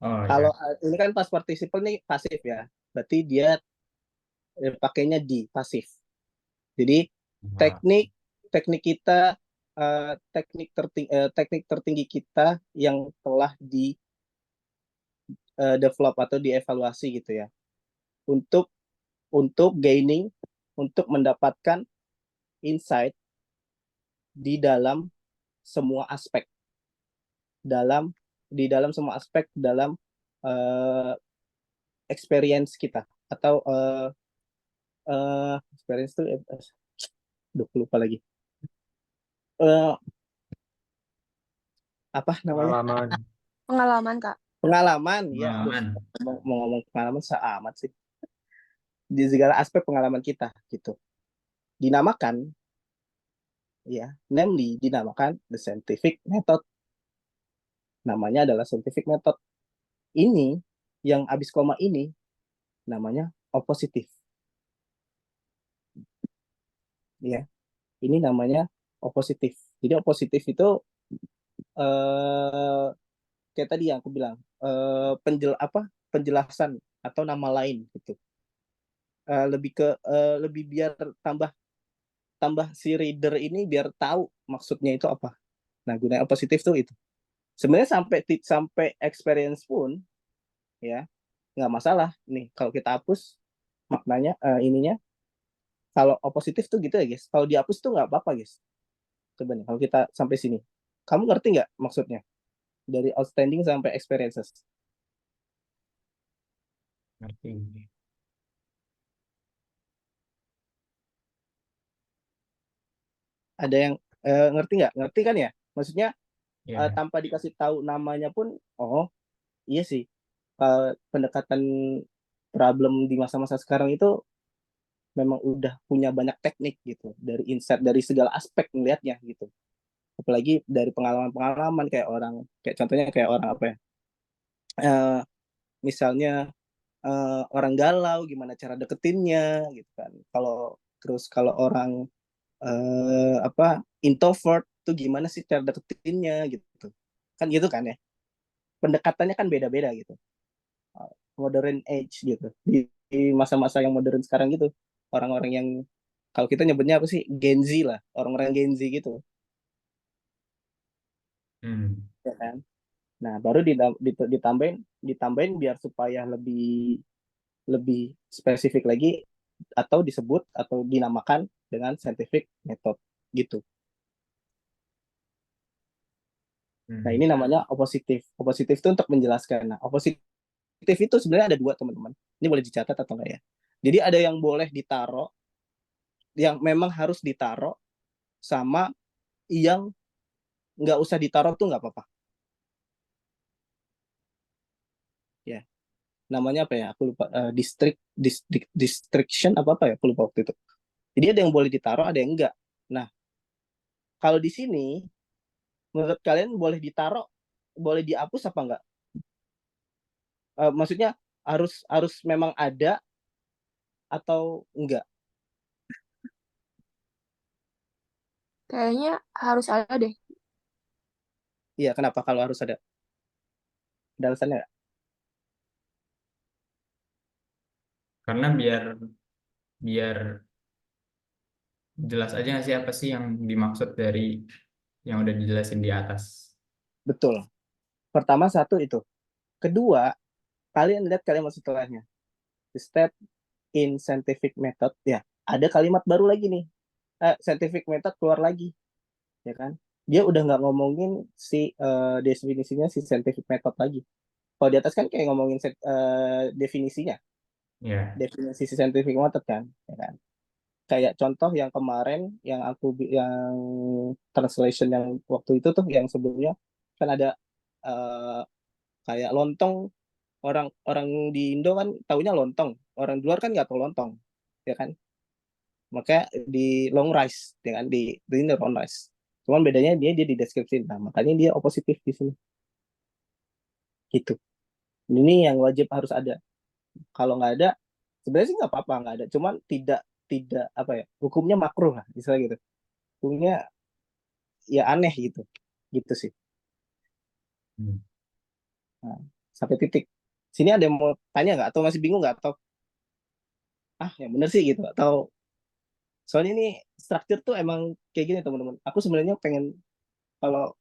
Oh ya. Kalau ini kan past participle nih pasif ya. Berarti dia pakainya di pasif. Jadi Nah, teknik kita teknik tertinggi kita yang telah di develop atau dievaluasi gitu ya. Untuk gaining, untuk mendapatkan insight di dalam semua aspek, di dalam semua aspek dalam experience kita atau experience itu lupa lagi. Apa namanya? pengalaman. Pengalaman, Kak. Pengalaman ya. Pengalaman. Mau ngomong pengalaman seamat sih. Di segala aspek pengalaman kita gitu. Dinamakan ya, namely dinamakan the scientific method. Namanya adalah scientific method. Ini yang abis koma ini namanya oppositive. Ya, ini namanya oppositive. Jadi oppositive itu kayak tadi yang aku bilang penjelasan atau nama lain gitu. Lebih biar tambah si reader ini biar tahu maksudnya itu apa. Nah, gunanya oppositive tuh itu. Sebenarnya sampai experience pun ya nggak masalah nih kalau kita hapus maknanya ininya. Kalau oppositif tuh gitu ya guys. Kalau dihapus tuh nggak apa-apa guys. Coba nih kalau kita sampai sini, kamu ngerti nggak maksudnya dari outstanding sampai experiences? Ngerti. Ada yang ngerti nggak? Ngerti kan ya? Maksudnya Ya. tanpa dikasih tahu namanya pun, oh iya sih, pendekatan problem di masa-masa sekarang itu memang udah punya banyak teknik gitu, dari insight dari segala aspek melihatnya gitu. Apalagi dari pengalaman-pengalaman kayak contohnya kayak orang apa ya? Eh, Misalnya orang galau gimana cara deketinnya gitu kan. Kalau orang apa introvert tuh gimana sih cara deketinnya gitu. Kan gitu kan ya. Pendekatannya kan beda-beda gitu. Modern age gitu. Di masa-masa yang modern sekarang gitu. Orang-orang yang kalau kita nyebutnya apa sih? Gen Z lah, orang-orang Gen Z gitu, ya kan? Nah, baru ditambahin biar supaya lebih lebih spesifik lagi atau disebut atau dinamakan dengan scientific method gitu. Nah, ini namanya opositif. Opositif itu untuk menjelaskan. Nah, opositif itu sebenarnya ada dua, teman-teman. Ini boleh dicatat atau enggak ya? Jadi ada yang boleh ditaruh, yang memang harus ditaruh, sama yang nggak usah ditaruh tuh nggak apa-apa. Ya, namanya apa ya? Aku lupa. Distraction apa ya? Aku lupa waktu itu. Jadi ada yang boleh ditaruh, ada yang enggak. Nah, kalau di sini, menurut kalian boleh ditaruh, boleh dihapus apa enggak? Maksudnya harus harus memang ada atau enggak? Kayaknya harus ada deh. Iya, kenapa kalau harus ada? Ada alasannya nggak? Karena biar biar jelas aja nggak sih apa sih yang dimaksud dari yang udah dijelasin di atas. Betul. Pertama satu itu. Kedua, kalian lihat kalimat setelahnya. The step in scientific method, ya. Ada kalimat baru lagi nih. Scientific method keluar lagi, ya kan? Dia udah nggak ngomongin si definisinya si scientific method lagi. Kalau di atas kan kayak ngomongin definisinya, Ya. definisi si scientific method kan, ya kan? Kayak contoh yang kemarin yang translation yang waktu itu tuh yang sebelumnya kan ada eh, kayak lontong, orang orang di Indo kan taunya lontong, orang di luar kan nggak tahu lontong, ya kan? Makanya di long rice, ya kan, di ini long rice. Cuman bedanya dia di deskripsi, nah makanya dia opositif di sini, gitu. Ini yang wajib harus ada. Kalau nggak ada, sebenarnya sih nggak apa-apa nggak ada, cuman tidak tidak apa ya, hukumnya makruh lah, misalnya gitu. Hukumnya ya aneh gitu, gitu sih. Hmm. Nah, sampai titik. Sini ada yang mau tanya nggak atau masih bingung nggak atau yang bener sih gitu atau soalnya ini struktur tuh emang kayak gini, teman-teman. Aku sebenarnya pengen kalau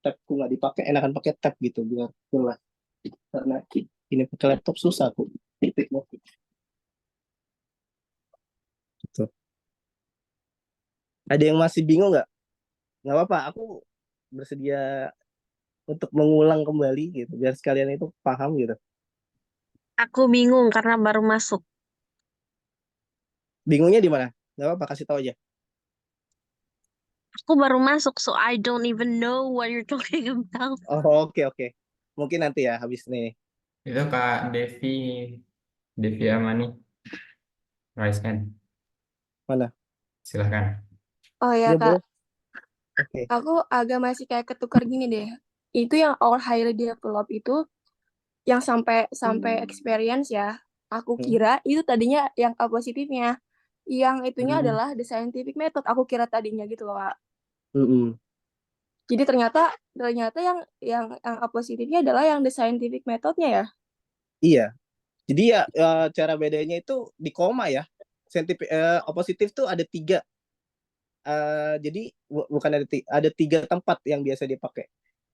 tabku nggak dipakai enakan pakai tab gitu biar jelas, karena ini pakai laptop susah aku titiknya gitu. Ada yang masih bingung nggak apa-apa, aku bersedia untuk mengulang kembali gitu biar sekalian itu paham gitu. Aku bingung karena baru masuk. Bingungnya di mana? Nggak apa-apa, kasih tahu aja. Aku baru masuk, so I don't even know what you're talking about. Oh, oke oke, mungkin nanti ya habis nih. Itu Kak Devi Amani, raise hand. Mana Silahkan. Oh ya dia Kak, boleh? Oke. aku agak masih kayak ketukar gini deh. Itu yang our highly develop itu yang sampai sampai experience ya. Aku Hmm. kira itu tadinya yang A positifnya. Yang itunya Hmm. adalah the scientific method. Aku kira tadinya gitu loh Kak. Mm-mm. Jadi ternyata ternyata yang A positifnya adalah yang the scientific methodnya ya. Iya, jadi ya cara bedanya itu di koma ya. Opositif tuh ada tiga. Jadi bukan ada tiga tempat yang biasa dipakai.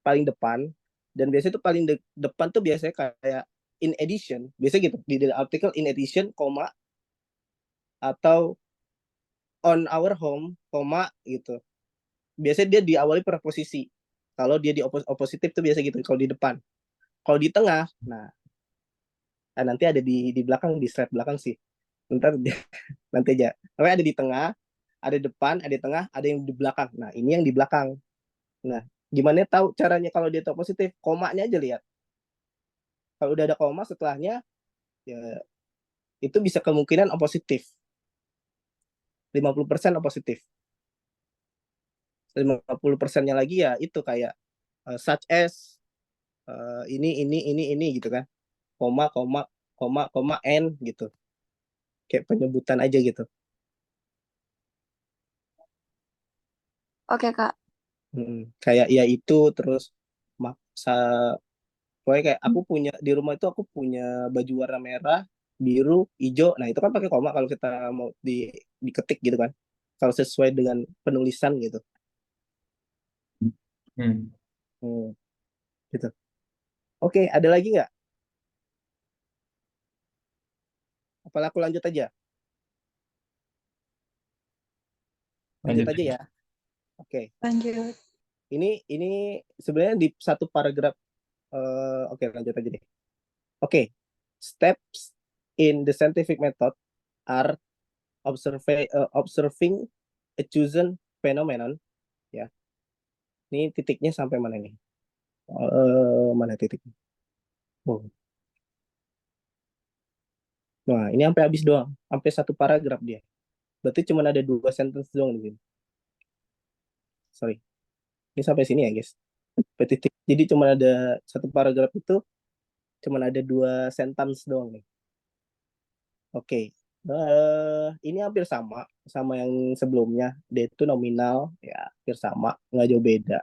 Paling depan, dan biasanya tuh paling depan tuh biasanya kayak in addition, biasa gitu di artikel in addition, koma, atau on our home, koma gitu. Biasanya dia diawali preposisi. Kalau dia di opositif tuh biasa gitu kalau di depan. Kalau di tengah, nah nanti ada di belakang, di slide belakang sih. Ntar nanti aja. Tapi ada di tengah, ada depan, ada di tengah, ada yang di belakang. Nah, ini yang di belakang. Nah, gimana tahu caranya kalau dia tahu positif? Komanya aja lihat. Kalau udah ada koma setelahnya, ya itu bisa kemungkinan opositif. 50% opositif. 50%-nya lagi ya itu kayak such as ini gitu kan. Koma, koma, koma, koma, n gitu. Kayak penyebutan aja gitu. Oke Kak. Kayak ya itu terus maksa. Pokoknya kayak aku punya di rumah itu, aku punya baju warna merah, biru, hijau. Nah, itu kan pakai koma kalau kita mau diketik gitu kan. Kalau sesuai dengan penulisan gitu. Hmm. Hmm, gitu. Oke, ada lagi nggak? Apalah aku lanjut aja. Lanjut Lanjut. aja ya. Oke. Lanjut. Ini sebenarnya di satu paragraf. Oke, lanjut aja deh. Oke, steps in the scientific method are observing a chosen phenomenon. Ya, ini titiknya sampai mana nih? Mana titiknya? Oh. Nah, ini sampai habis doang, sampai satu paragraf dia. Berarti cuma ada 2 sentence doang di sini. Sorry, ini sampai sini ya guys. Sampai titik. Jadi cuma ada satu paragraf itu, cuma ada 2 sentence doang nih. Oke, ini hampir sama yang sebelumnya. Dia itu nominal, ya hampir sama, nggak jauh beda.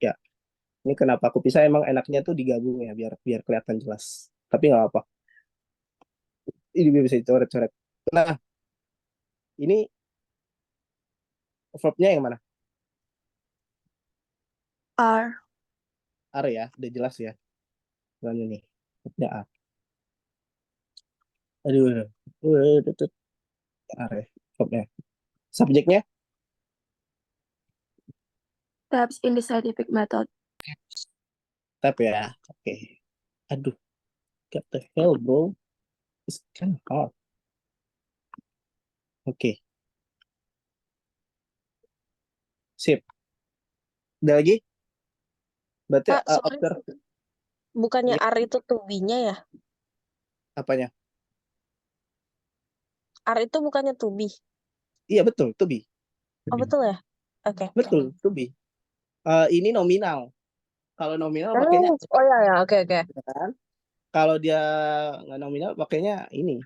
Ya, ini kenapa aku pisah, emang enaknya tuh digabung ya, biar biar kelihatan jelas. Tapi nggak apa. Ini bisa dicoret-coret. Nah, ini verbnya yang mana? Are. Are ya, udah jelas ya. Mana nih? Verbnya are. Aduh, are verbnya. Subjeknya Steps in the scientific method. step ya. Oke. Aduh, what the hell bro? It's kind of hard. Oke, sip. Udah lagi? Berarti Pak, sorry, observe bukannya ya, are itu to be-nya ya? apanya? Are itu bukannya to be. Iya betul, to be. Oh, betul ya? Oke. Betul, to be. Ini nominal. Kalau nominal pakainya Oh ya, ya, oke, oke. kan? Kalau dia nggak nominal pakainya ini.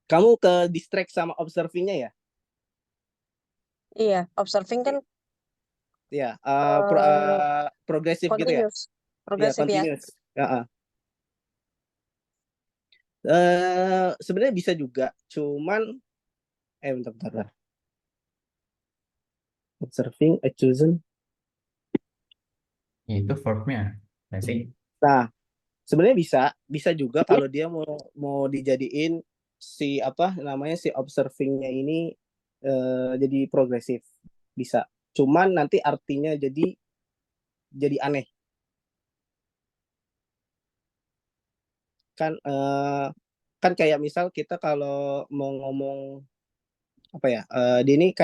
Kamu ke distract sama observingnya ya? Iya, observing kan Ya, eh, progresif gitu ya? continuous. Ya, Progresif ya. continuous. Ya, sebenarnya bisa juga, cuman bentar. Observing a chosen. Itu verbnya. Nggak sih? Nah, sebenarnya bisa juga kalau dia mau dijadiin si apa namanya si observingnya ini jadi progresif, bisa. Cuman nanti artinya jadi aneh kan, kan kayak misal kita kalau mau ngomong apa ya, dia ini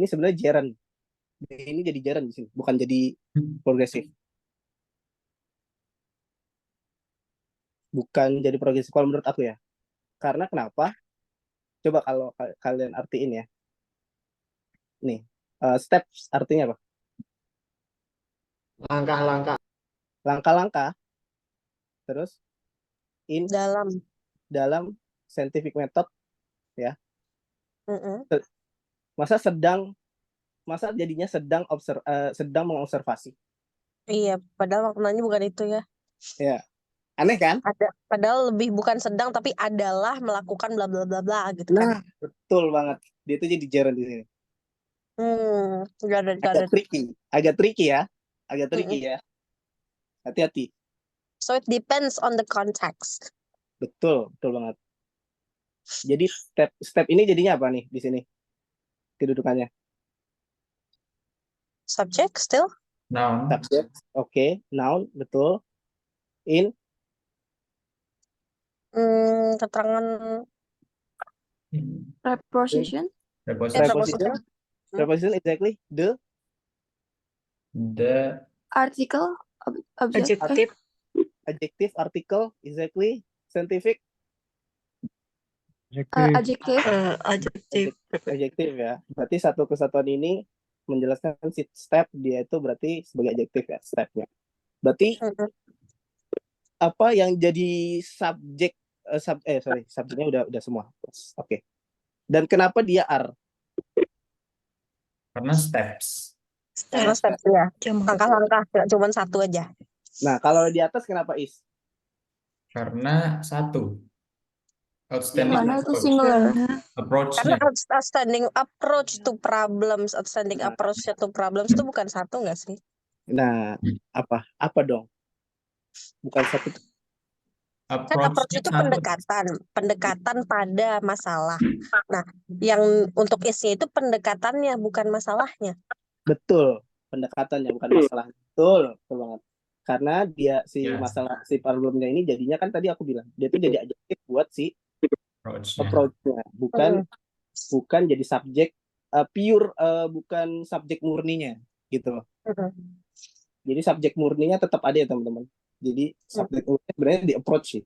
sebenarnya gerund, dia ini jadi gerund di sini, bukan jadi progresif, kalau menurut aku ya. Karena kenapa? Coba kalau kalian artiin ya, nih, steps artinya apa? Langkah-langkah. Langkah-langkah. Terus in Dalam. scientific method ya. Mm-mm. Masa jadinya sedang mengobservasi Iya, padahal maknanya bukan itu ya. ya, aneh kan? Padahal lebih bukan sedang tapi adalah melakukan bla bla bla bla gitu kan. Nah, betul banget, dia itu jadi gerund di sini. Got it. Agak tricky ya, hati-hati. So it depends on the context. Betul banget. Jadi step ini jadinya apa nih di sini kedudukannya? Subject still? Noun. Subject, oke. Noun, betul. In Keterangan Preposition. preposition. Preposition exactly. The Article. Object. adjective, article, exactly. Scientific Adjective. adjective ya. Berarti satu kesatuan ini menjelaskan si step, dia itu berarti sebagai adjektif ya, stepnya. Berarti apa yang jadi subjek subjeknya udah semua. Oke. Dan kenapa dia are? Karena steps. Karena steps ya. Langkah-langkah, nggak cuma satu aja. Nah, kalau di atas kenapa is? Karena satu. Outstanding Mana itu approach. singular? Approach-nya. Karena outstanding approach to problems itu bukan satu nggak sih? Nah, apa dong? Bukan satu. Kan approach itu pendekatan pada masalah. Nah, yang untuk is-nya itu pendekatannya bukan masalahnya. Betul, pendekatannya bukan masalah. Betul banget. Karena dia Ya, masalah si problemnya ini jadinya kan tadi aku bilang dia tuh jadi adjektif buat si approach-nya. approach-nya, bukan jadi subjek pure, bukan subjek murninya gitu loh. Jadi subjek murninya tetap ada ya teman-teman. Jadi subjek murninya sebenarnya di approach sih.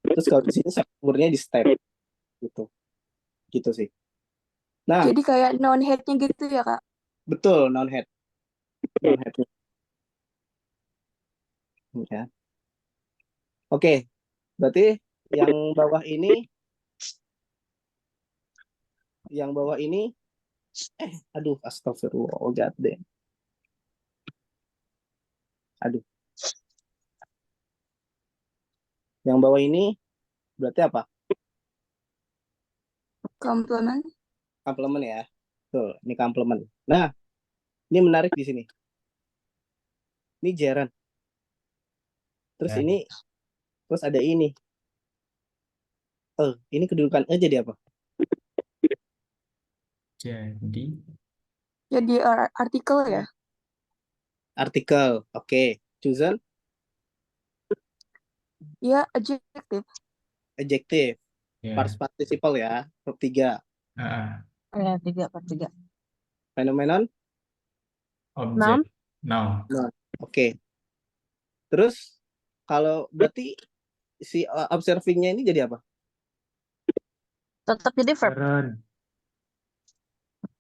Terus kalau di sini subjek murninya di step gitu. Gitu sih. Nah, Jadi kayak noun head-nya gitu ya, Kak? betul noun head. Noun head. Ya. Oke, berarti yang bawah ini aduh astagfirullah, oh god damn. Aduh. Yang bawah ini berarti apa? Komplement. Komplement ya. Tuh, ini komplement. Nah, ini menarik di sini. Ini gerund. Terus Ya. terus ada ini. Ini kedudukan jadi apa? Jadi artikel ya? Artikel. Oke. Chosen Ya, adjective. adjective. Ya. Past participle ya. Verb 3. Ah, Ya, 3/3. Phenomenon. Noun? object. Noun. Nah, oke. Terus kalau berarti si observingnya ini jadi apa? Tetap jadi verb.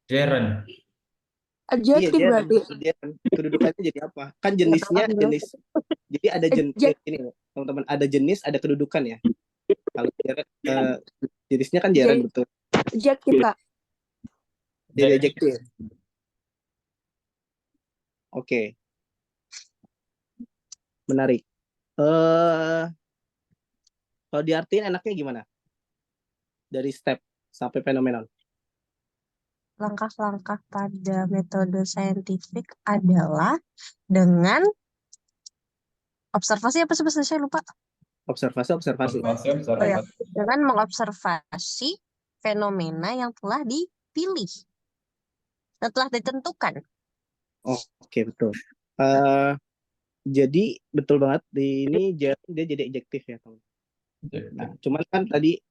Gerund. Adjective Iya, berarti. gerund. Kedudukannya jadi apa? Kan jenisnya jenis. Jadi ada jenis ini loh, teman-teman, ada jenis, ada kedudukan ya. Kalau gerund, jenisnya kan gerund betul. Adjective, Kak. Jadi adjektif. Oke. Menarik. Kalau diartiin enaknya gimana? Dari step sampai fenomenal. Langkah-langkah pada metode saintifik adalah dengan observasi apa sih bahasa saya lupa. Observasi. Oh ya, dengan mengobservasi fenomena yang telah dipilih, yang telah ditentukan. Oh, oke, betul. Jadi betul banget di ini dia jadi adjektif ya, teman. Nah, cuman kan tadi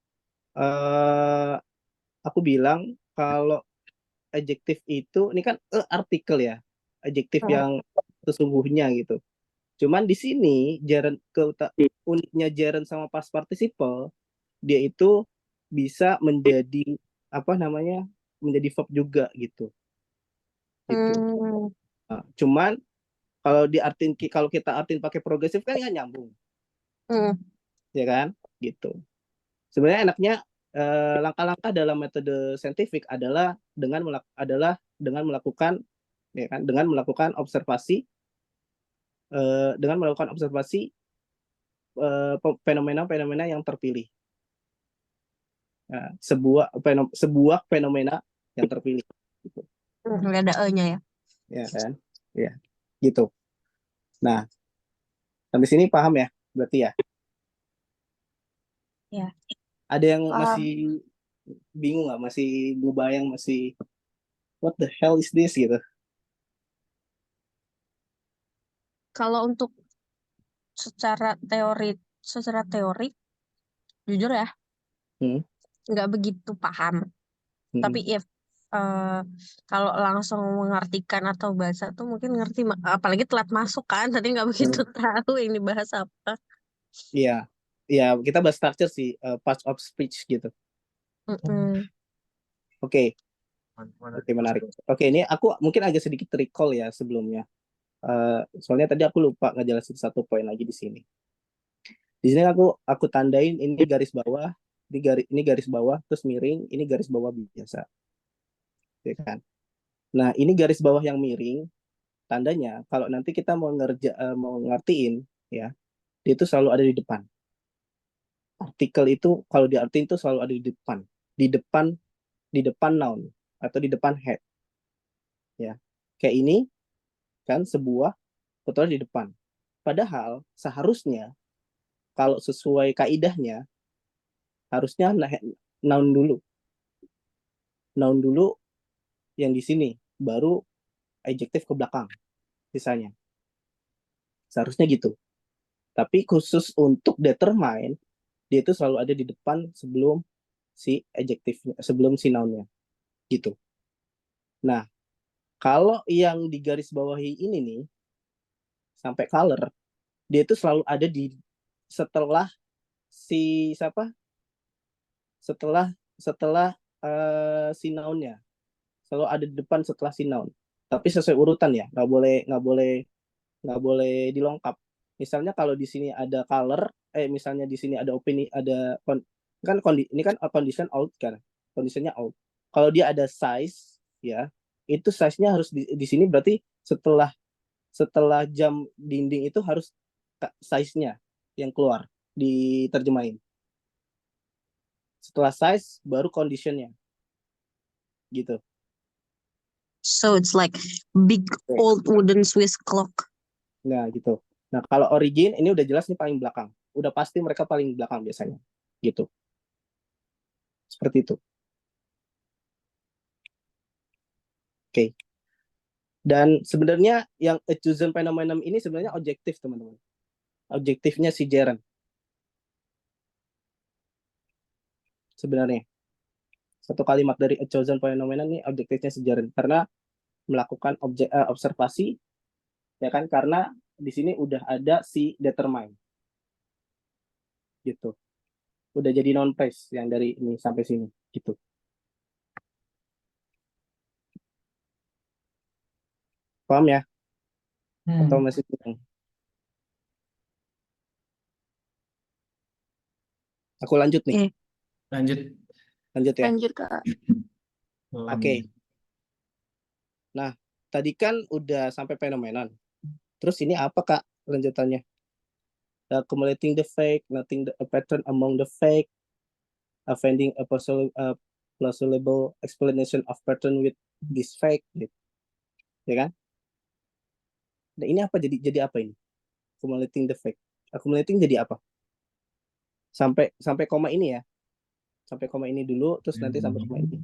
aku bilang kalau adjektif itu ini kan artikel ya, adjektif yang sesungguhnya gitu. Cuman di sini uniknya gerund sama past participle, dia itu bisa menjadi apa namanya, menjadi verb juga gitu. Gitu. Nah, cuman kalau kita artiin pakai progresif kan nggak nyambung, ya kan? Gitu. Sebenarnya enaknya langkah-langkah dalam metode saintifik adalah dengan melakukan ya kan, dengan melakukan observasi fenomena-fenomena yang terpilih. Nah, sebuah fenomena yang terpilih. Gitu. Nggak ada E-nya ya. Ya kan? Ya. Gitu. Nah, sampai sini paham ya? Berarti ya? Ya. Ada yang masih bingung nggak? Masih bayang, masih what the hell is this gitu? Kalau untuk secara teori, jujur ya, nggak begitu paham. Tapi kalau langsung mengartikan atau bahasa tuh mungkin ngerti, apalagi telat masuk kan, tadi nggak begitu tahu ini bahasa apa. Iya, kita bahas structure sih, parts of speech gitu. Oke, menarik. Oke, ini aku mungkin agak sedikit recall ya sebelumnya. Soalnya tadi aku lupa ngejelasin satu poin lagi di sini. Di sini aku tandain ini garis bawah, ini garis bawah, terus miring, ini garis bawah biasa. Ya kan? Nah, ini garis bawah yang miring, tandanya kalau nanti kita mau ngertiin ya, dia itu selalu ada di depan. Artikel itu kalau diartiin itu selalu ada di depan noun atau di depan head. Ya. Kayak ini kan sebuah betul di depan. Padahal seharusnya kalau sesuai kaidahnya harusnya noun dulu. Noun dulu yang di sini, baru adjektif ke belakang sisanya. Seharusnya gitu. Tapi khusus untuk determine, dia itu selalu ada di depan sebelum si adjektifnya, sebelum si noun-nya. Gitu. Nah, kalau yang di garis bawahi ini nih, sampai color, dia itu selalu ada di setelah si siapa? Setelah si noun-nya. Selalu ada di depan setelah si noun. Tapi sesuai urutan ya, nggak boleh dilengkap. Misalnya kalau di sini ada color, misalnya di sini ada opini, ada kan ini kan condition out kan, conditionnya out. Kalau dia ada size ya, itu size-nya harus di sini berarti setelah jam dinding itu harus size-nya yang keluar diterjemahin. Setelah size baru condition-nya gitu. So it's like big old wooden Swiss clock. Nah gitu. Nah kalau origin ini udah jelas nih paling belakang. Udah pasti mereka paling belakang biasanya. Gitu. Seperti itu. Oke. Dan sebenarnya yang a chosen phenomenon ini sebenarnya objektif teman-teman. Objektifnya si Jaren. Sebenarnya. Satu kalimat dari a chosen phenomenon ini objektifnya si Jaren. Karena melakukan observasi ya kan, karena di sini udah ada si determine. Gitu. Udah jadi non phrase yang dari ini sampai sini gitu. Paham ya? Atau masih bingung? Aku lanjut nih. Lanjut. Lanjut ya. Lanjut, Kak. Oke. Nah, tadi kan udah sampai phenomenon. Terus ini apa Kak lanjutannya? Accumulating the fact, noting a pattern among the fact, finding a plausible explanation of pattern with this fact, gitu. Ya kan? Nah, ini apa jadi apa ini? Accumulating the fact. Accumulating jadi apa? Sampai koma ini ya. Sampai koma ini dulu, terus nanti sampai koma ini.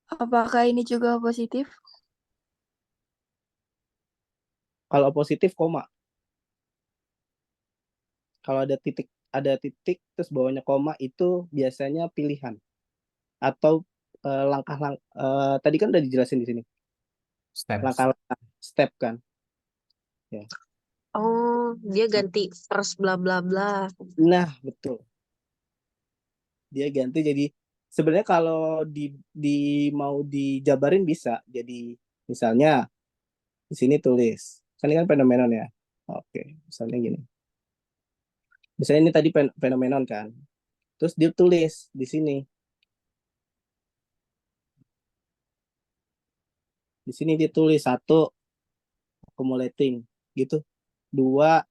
Apakah ini juga positif? Kalau positif koma. Kalau ada titik terus bawahnya koma itu biasanya pilihan atau langkah-langkah tadi kan udah dijelasin di sini. Langkah-langkah step kan. Ya. Oh, dia ganti first bla bla bla. Nah, betul. Dia ganti jadi sebenarnya kalau mau dijabarin bisa. Jadi misalnya di sini tulis. Kan ini kan fenomenon ya. Oke, misalnya gini. Misalnya ini tadi fenomenon kan. Terus dia tulis di sini. Di sini dia tulis 1 accumulating gitu. 2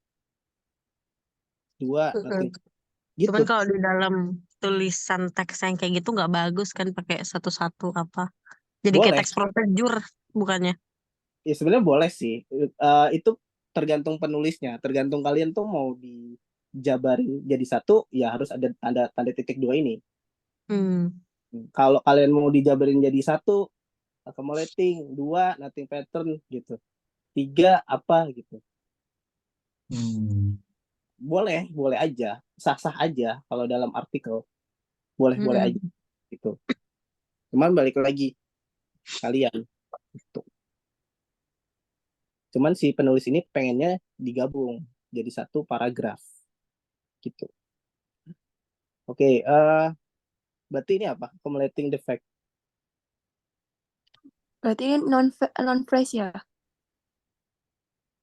nothing. Gitu. Cuman kalau di dalam tulisan teks yang kayak gitu nggak bagus kan pakai satu-satu apa. Jadi kayak Boleh. teks prosedur bukannya. Ya sebenarnya boleh sih. Itu tergantung penulisnya. Tergantung kalian tuh mau dijabarin jadi 1, ya harus ada tanda titik 2 ini. Kalau kalian mau dijabarin jadi 1, accumulating, 2 nothing pattern gitu. 3 apa gitu. Boleh aja, sah-sah aja kalau dalam artikel. Boleh aja gitu. Cuman balik lagi kalian gitu. Cuman si penulis ini pengennya digabung jadi 1 paragraf gitu. Oke, berarti ini apa? Accumulating the fact. Berarti ini non phrase ya?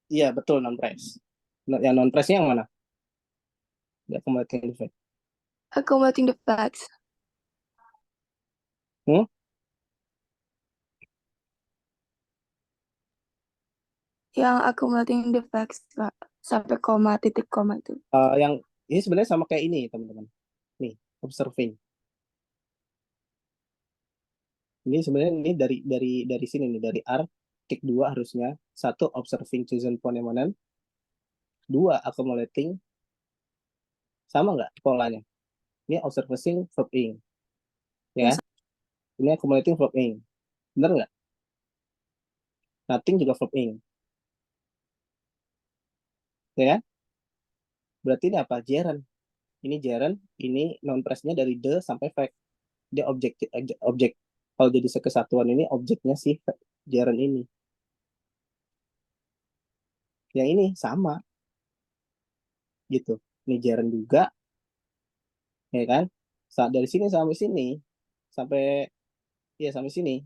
Iya, betul non phrase. Yang non phrase-nya yang mana? Accumulating the fact. Accumulating the facts. Yang accumulating the facts, Kak. Sampai koma, titik koma itu. Yang ini sebenarnya sama kayak ini, teman-teman. Nih, observing. Ini sebenarnya ini dari sini nih, dari R titik 2 harusnya. 1 observing chosen phenomenon. 2 accumulating. Sama nggak polanya? Ini observing verbing. Ya. Ini accumulating verb ing. Bener nggak? Nothing juga verb ing. Ya kan? Berarti ini apa? Gerund. Ini gerund, ini noun phrase-nya dari the sampai fact. Dia objek. Kalau jadi kesatuan ini objeknya si gerund ini. Yang ini sama gitu. Ini gerund juga, ya kan? Saat dari sini sampai sini, sampai ya sampai sini,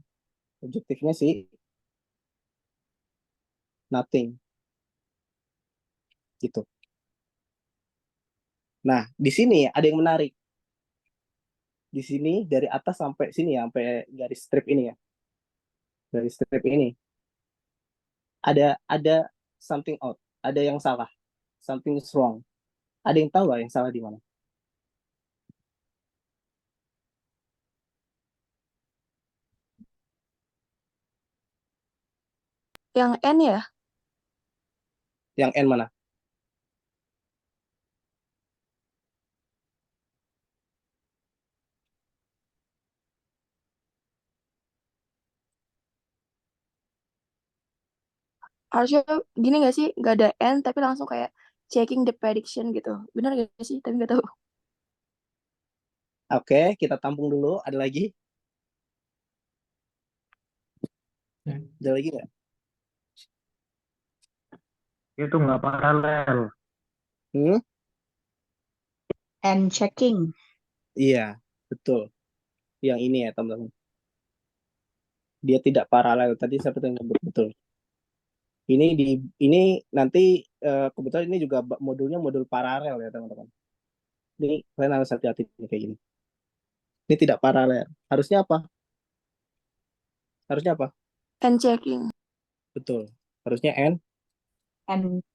objektifnya sih nothing gitu. Nah, di sini ada yang menarik. Di sini dari atas sampai sini ya, sampai garis strip ini ya. Garis strip ini ada something out, ada yang salah, something is wrong. Ada yang tahu lah yang salah di mana? Yang N ya? Yang N mana? Harusnya gini nggak sih? Nggak ada N, tapi langsung kayak checking the prediction gitu. Bener nggak sih? Tapi nggak tahu. Oke, kita tampung dulu. Ada lagi? Ada lagi nggak? Itu nggak paralel. And checking. Iya, betul. Yang ini ya, teman-teman. Dia tidak paralel. Tadi saya nyebut betul. Ini nanti kebetulan ini juga modulnya modul paralel ya, teman-teman. Ini kalian harus hati-hati kayak gini. Ini tidak paralel. Harusnya apa? Harusnya apa? And checking. Betul. Harusnya and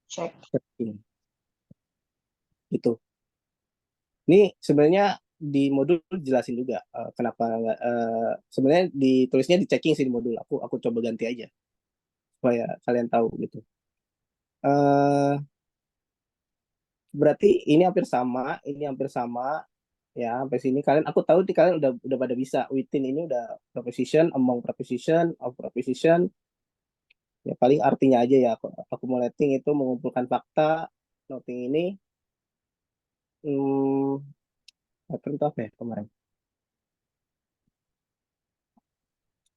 checking. Itu. Ini sebenarnya di modul jelasin juga kenapa nggak sebenarnya ditulisnya di checking sih di modul. Aku coba ganti aja supaya kalian tahu gitu. Berarti ini hampir sama ya sampai sini kalian aku tahu nih kalian udah pada bisa within ini udah preposition, among preposition, of preposition. Ya paling artinya aja ya accumulating itu mengumpulkan fakta, noting ini pattern itu apa ya kemarin?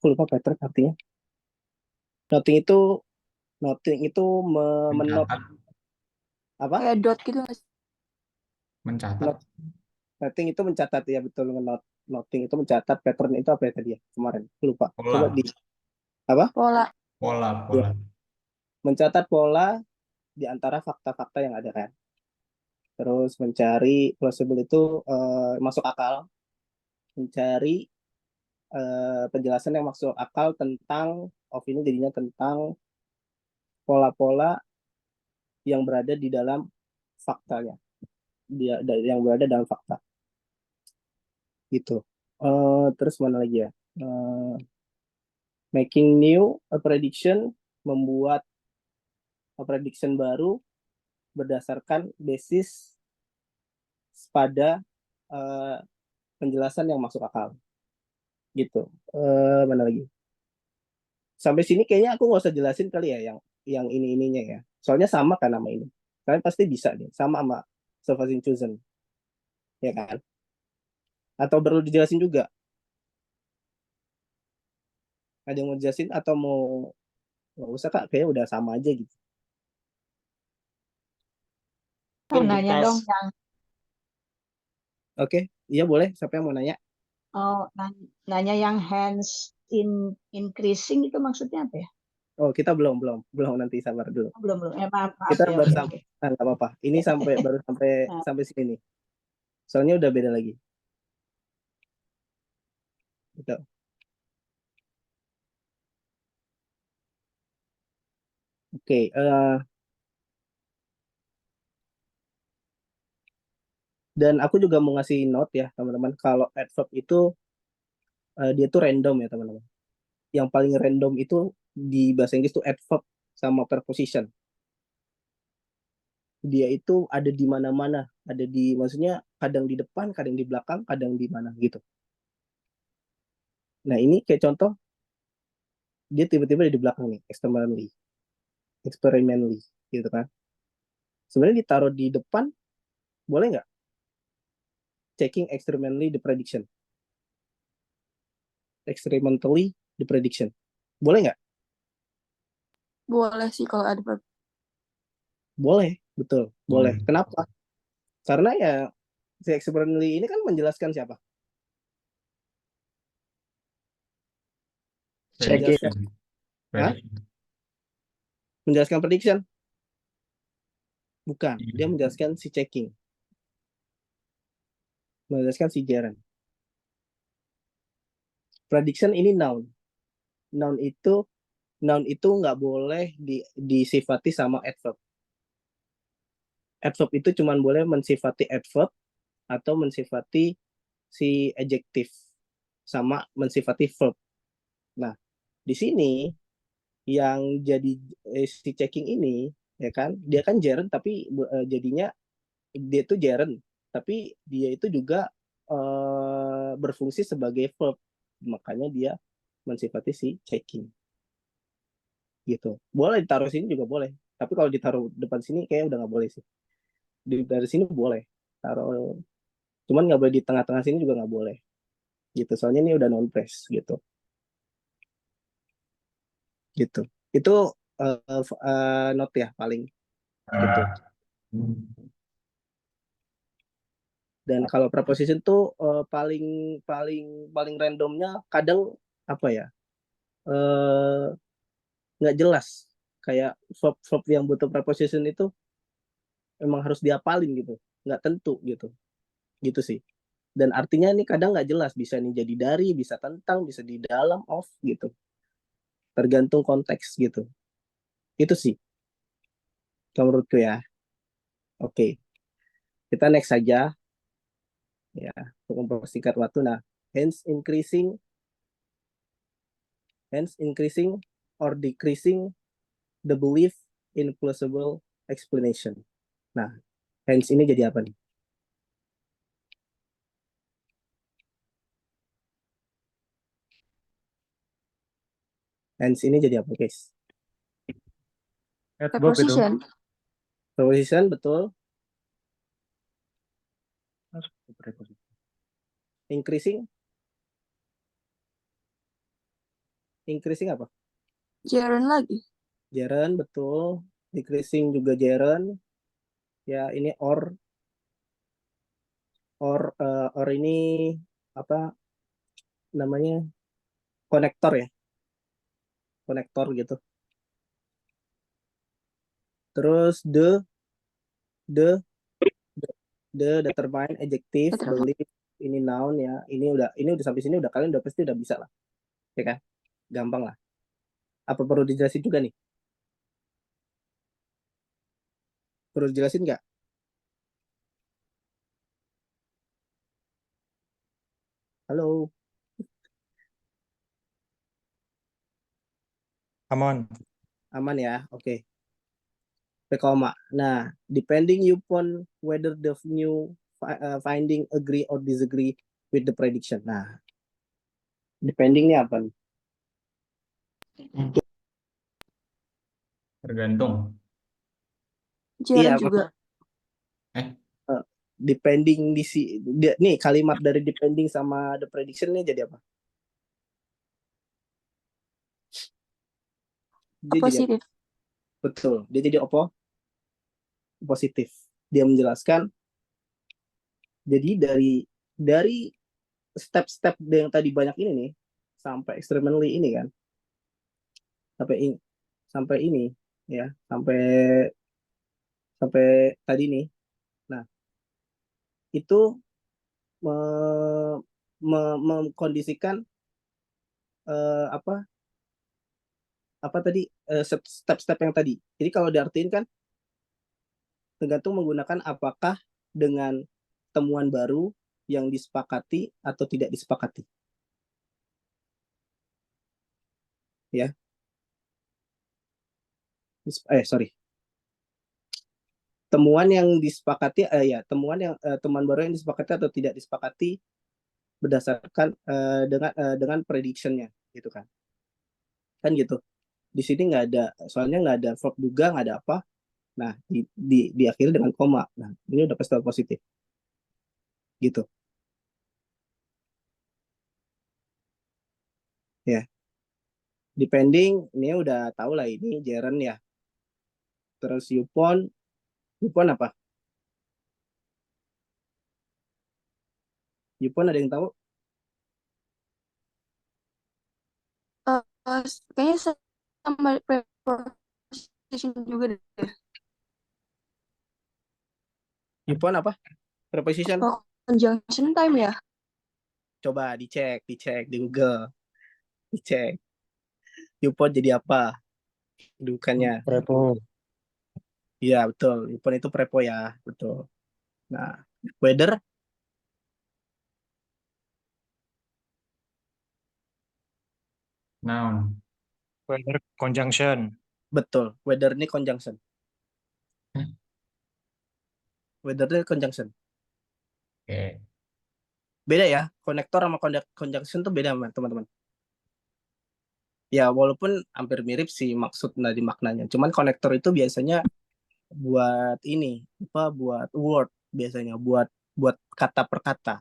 Aku lupa pattern artinya. Noting itu menot Mencatat. apa? Kayak dot gitu nggak sih? Mencatat. Noting itu mencatat ya betul noting itu mencatat, pattern itu apa ya tadi ya kemarin? Aku lupa. Pola. Coba di apa? Pola. Pola. Mencatat pola di antara fakta-fakta yang ada kan. Terus mencari plausible itu masuk akal, mencari penjelasan yang masuk akal tentang of ini jadinya tentang pola-pola yang berada di dalam faktanya, yang berada dalam fakta gitu. Terus mana lagi ya? Making new a prediction, membuat prediction baru berdasarkan basis pada penjelasan yang masuk akal gitu. Mana lagi? Sampai sini kayaknya aku nggak usah jelasin kali ya yang ininya ya. Soalnya sama kan nama ini. Kalian pasti bisa deh, sama surfacing chosen, ya kan? Atau perlu dijelasin juga? Ada yang mau jelasin atau mau nggak usah kak? Kayaknya udah sama aja gitu. Nanya dong yang Oke, iya boleh. Siapa yang mau nanya? nanya yang hands increasing itu maksudnya apa ya? Oh, kita belum nanti sabar dulu. Belum. Maaf Kita ya. baru sampai, nggak apa-apa. Ini baru sampai sini nih. Soalnya udah beda lagi. Gitu. Oke, dan aku juga mau ngasih note ya teman-teman. Kalau adverb itu dia tuh random ya teman-teman. Yang paling random itu di bahasa Inggris tuh adverb sama preposition. Dia itu ada di mana-mana, maksudnya kadang di depan, kadang di belakang, kadang di mana gitu. Nah, ini kayak contoh, dia tiba-tiba di belakang nih, experimentally, gitu kan. Sebenarnya ditaruh di depan, boleh nggak? Checking experimentally the prediction. Experimentally the prediction. Boleh nggak? Boleh sih kalau ada verb. Boleh, betul. Boleh. Boleh. Kenapa? Karena ya, si experimentally ini kan menjelaskan siapa? Checking. Menjelaskan, Prediction. menjelaskan prediction? Bukan. Iya. Dia menjelaskan si checking. Menjelaskan si Jaren. Prediction ini noun. Noun itu nggak boleh disifati sama adverb. Adverb itu cuma boleh mensifati adverb atau mensifati si adjective sama mensifati verb. Nah, di sini yang jadi si checking ini, ya kan, dia kan gerund tapi jadinya dia itu gerund tapi dia itu juga berfungsi sebagai verb, makanya dia mensifati si checking gitu. Boleh ditaruh sini juga boleh, tapi kalau ditaruh depan sini kayak udah nggak boleh sih. Dari sini boleh taruh, cuman nggak boleh di tengah-tengah sini juga nggak boleh gitu, soalnya ini udah non press gitu. Itu note ya paling gitu. Dan kalau preposition tuh paling paling paling randomnya kadang apa ya, nggak jelas, kayak verb yang butuh preposition itu emang harus diapalin gitu, nggak tentu gitu sih. Dan artinya ini kadang nggak jelas, bisa nih jadi dari, bisa tentang, bisa di dalam, of gitu, tergantung konteks gitu. Itu sih kalau menurutku ya. Oke, kita next saja ya untuk mempersingkat waktu. Nah, hence increasing or decreasing the belief in plausible explanation. Nah, hence ini jadi apa nih? Hence ini jadi apa, guys? Adverb itu. Preposition. Preposition, betul. Increasing apa? Gerund lagi. Gerund, betul. Decreasing juga gerund. Ya, ini or ini apa namanya? Konektor ya. Konektor gitu. Terus the determine adjective, Determine. belief, ini noun ya. Ini udah sampai sini udah, kalian udah pasti udah bisa lah. Ya kan? Gampang lah. Apa perlu dijelasin juga nih? Perlu dijelasin nggak? Halo, Aman. aman ya? Oke. Koma. Nah, depending upon whether the new finding agree or disagree with the prediction. Nah, depending ini apa nih? Tergantung. Gerund Iya, juga. depending nih kalimat dari depending sama the prediction ini jadi apa? Dia jadi apa? Positif. Betul, dia jadi apa? Positif. Dia menjelaskan. Jadi dari step-step yang tadi banyak ini nih sampai extremely ini kan, sampai ini ya, sampai tadi nih. Nah, itu mengkondisikan apa tadi, step-step yang tadi. Jadi kalau diartiin kan tergantung menggunakan apakah dengan temuan baru yang disepakati atau tidak disepakati. Ya. Sorry. Temuan yang disepakati temuan baru yang disepakati atau tidak disepakati berdasarkan dengan prediction-nya gitu kan. Kan gitu. Di sini nggak ada, soalnya nggak ada verb juga, nggak ada apa. Nah, diakhiri dengan koma. Nah, ini udah pasti positif gitu ya. Depending, ini udah tahu lah ini Jaren ya. Terus Yupon apa? Yupon ada yang tahu? Kayaknya sama preposition juga deh. Yupon apa? Preposition? Oh, conjunction time ya? Coba dicek di Google, dicek. Yupon jadi apa? Kedudukannya. Prepo. Iya betul. Yupon itu prepo ya, betul. Nah, weather Noun. Weather conjunction. betul. Weather ini conjunction. Weather ini conjunction. Oke. Beda ya, konektor sama conjunction tuh beda teman-teman. Ya walaupun hampir mirip sih maksud dari maknanya. Cuman konektor itu biasanya buat ini apa buat word biasanya buat kata per kata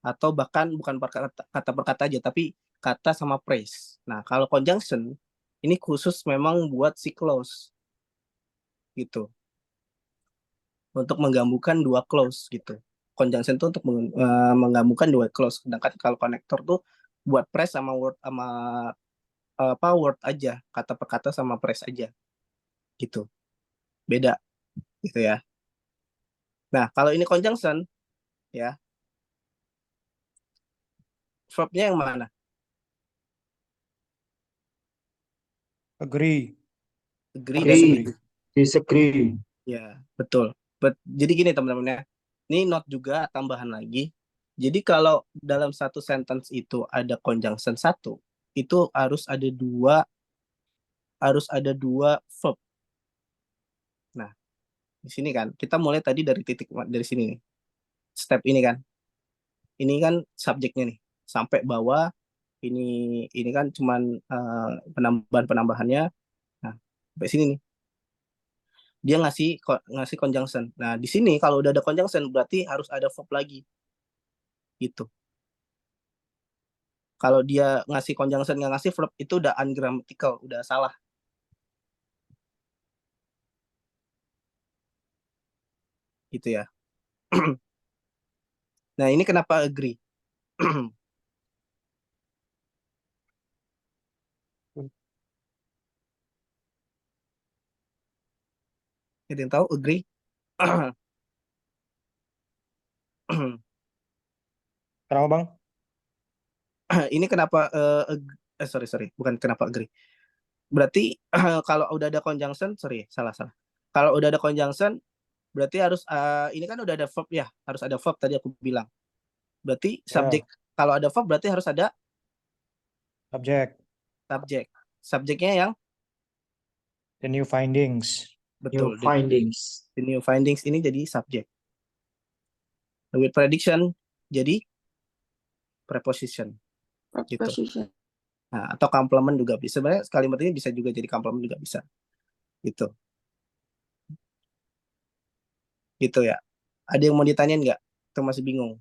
atau bahkan bukan kata per kata aja tapi kata sama phrase. Nah, kalau conjunction ini khusus memang buat si clause gitu. Untuk menggabungkan dua clause gitu. Conjunction itu untuk menggabungkan dua clause. Sedangkan kalau konektor tuh buat phrase sama word sama apa word aja, kata per kata sama phrase aja. Gitu. Beda gitu ya. Nah, kalau ini conjunction ya, verbnya yang mana? Agree. Agree dan Disagree. Disagree. ya, betul. Jadi gini teman-teman ya. Ini note juga tambahan lagi. Jadi kalau dalam satu sentence itu ada conjunction satu, itu harus ada dua verb. Nah, di sini kan kita mulai tadi dari titik dari sini nih. Step ini kan. Ini kan subjeknya nih. Sampai bawah ini kan cuman penambahan-penambahannya. Nah, sampai sini nih. Dia ngasih conjunction. Nah, di sini kalau udah ada conjunction berarti harus ada verb lagi. Gitu. Kalau dia ngasih conjunction nggak ngasih verb itu udah ungrammatical, udah salah. Gitu ya. Nah, ini kenapa agree? Ada yang tahu agree? Kenapa Bang? Ini kenapa sorry, bukan kenapa agree. Berarti kalau udah ada conjunction, salah. Kalau udah ada conjunction, berarti harus ini kan udah ada verb ya, harus ada verb tadi aku bilang. Berarti subjek kalau ada verb berarti harus ada subjek. Subjeknya yang the new findings. Betul. New findings. The new findings ini jadi subjek. With prediction jadi preposition. Preposition. Gitu. Nah, atau complement juga bisa. Sebenarnya kalimat ini bisa juga jadi complement juga bisa. Gitu. Gitu ya. Ada yang mau ditanyain nggak? Atau masih bingung?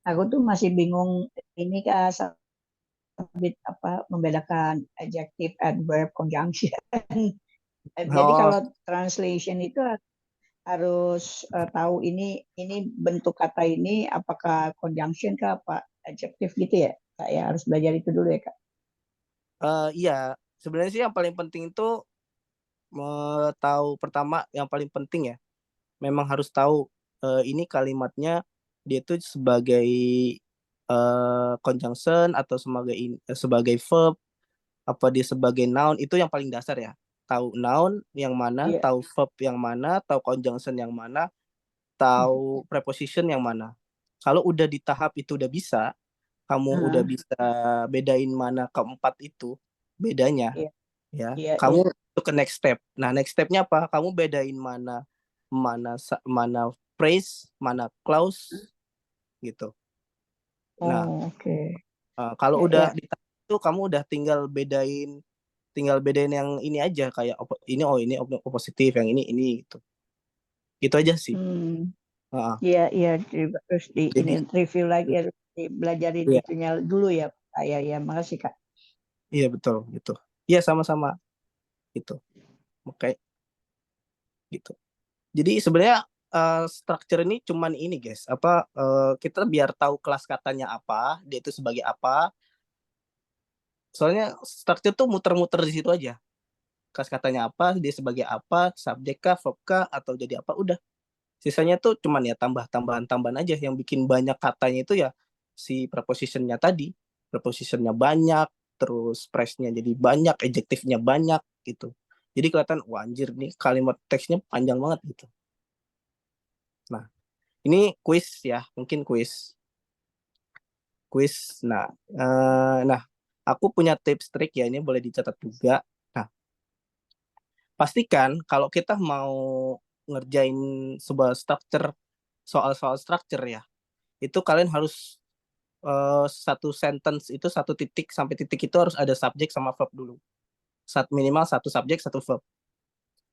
Aku tuh masih bingung ini Kak, membedakan adjective, adverb, conjunction. Jadi kalau translation itu harus tahu ini bentuk kata ini apakah conjunction kah apa adjective gitu ya Kak ya, harus belajar itu dulu ya Kak. Iya, sebenarnya sih yang paling penting itu tahu pertama yang paling penting ya, memang harus tahu ini kalimatnya dia itu sebagai conjunction atau sebagai verb, apa dia sebagai noun, itu yang paling dasar ya. Tahu noun yang mana, tahu verb yang mana, tahu conjunction yang mana, tahu preposition yang mana. Kalau udah di tahap itu udah bisa, kamu udah bisa bedain mana keempat itu bedanya, ya. Kamu ke next step. Nah, next stepnya apa? Kamu bedain mana mana phrase, mana clause gitu. Nah, Oh, oke. kalau Ya, udah ya. di itu kamu udah tinggal bedain yang ini aja kayak ini positif, yang ini gitu. Itu aja sih. Iya, iya, terus ini Jadi review lagi, harus belajarin iya, itunya dulu ya, Kak. Ya, makasih, Kak. iya betul gitu. Iya sama-sama gitu. Oke, gitu. Jadi sebenarnya structure ini cuman ini guys, kita biar tahu kelas katanya apa, dia itu sebagai apa. Soalnya structure tuh muter-muter di situ aja. Kelas katanya apa, dia sebagai apa, subjek kah, verb kah, atau jadi apa, udah. Sisanya tuh cuman ya tambahan-tambahan aja yang bikin banyak katanya itu ya si prepositionnya tadi. Prepositionnya banyak, terus phrase-nya jadi banyak, adjektifnya banyak gitu. Jadi kelihatan, wah anjir nih kalimat teksnya panjang banget gitu. Nah, ini quiz ya, mungkin quiz. Nah, aku punya tips trik ya, ini boleh dicatat juga. Nah, pastikan kalau kita mau ngerjain sebuah structure, soal-soal structure ya, itu kalian harus satu sentence itu satu titik sampai titik itu harus ada subjek sama verb dulu. Minimal satu subjek satu verb.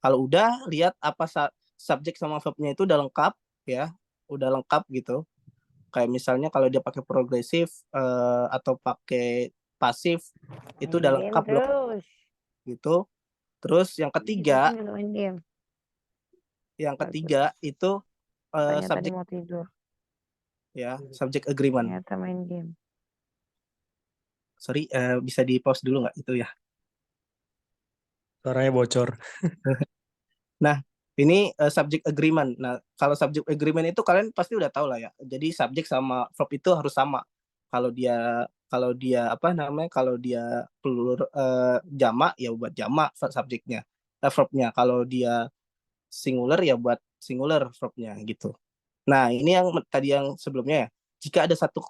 Kalau udah lihat apa subjek sama verbnya itu udah lengkap ya, udah lengkap gitu. Kayak misalnya kalau dia pakai progresif atau pakai pasif itu udah lengkap belum gitu. Terus yang ketiga itu subjek mau tidur. ya, subject agreement. Ternyata main game. Sorry, bisa di pause dulu nggak itu ya? Suaranya bocor. Nah, ini subject agreement. Nah, kalau subject agreement itu kalian pasti udah tahu lah ya. Jadi subjek sama verb itu harus sama. Kalau dia apa namanya? Kalau dia jamak ya buat jamak subjeknya, verbnya. Kalau dia singular ya buat singular verbnya gitu. Nah, ini yang tadi yang sebelumnya ya. Jika ada satu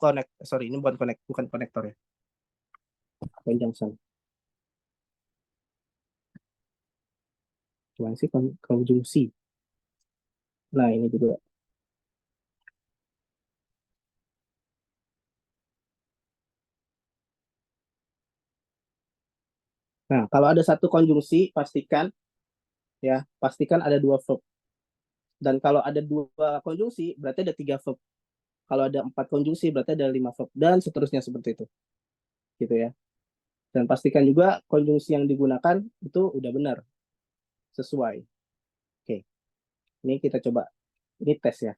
ini bukan konektor ya. Conjunction. Cuman sih konjungsi. Nah, ini juga. Nah, kalau ada satu konjungsi, pastikan ada dua verb. Dan kalau ada dua konjungsi, berarti ada 3 verb. Kalau ada 4 konjungsi, berarti ada 5 verb. Dan seterusnya seperti itu. Gitu ya. Dan pastikan juga konjungsi yang digunakan itu udah benar. Sesuai. Oke. Ini kita coba. Ini tes ya.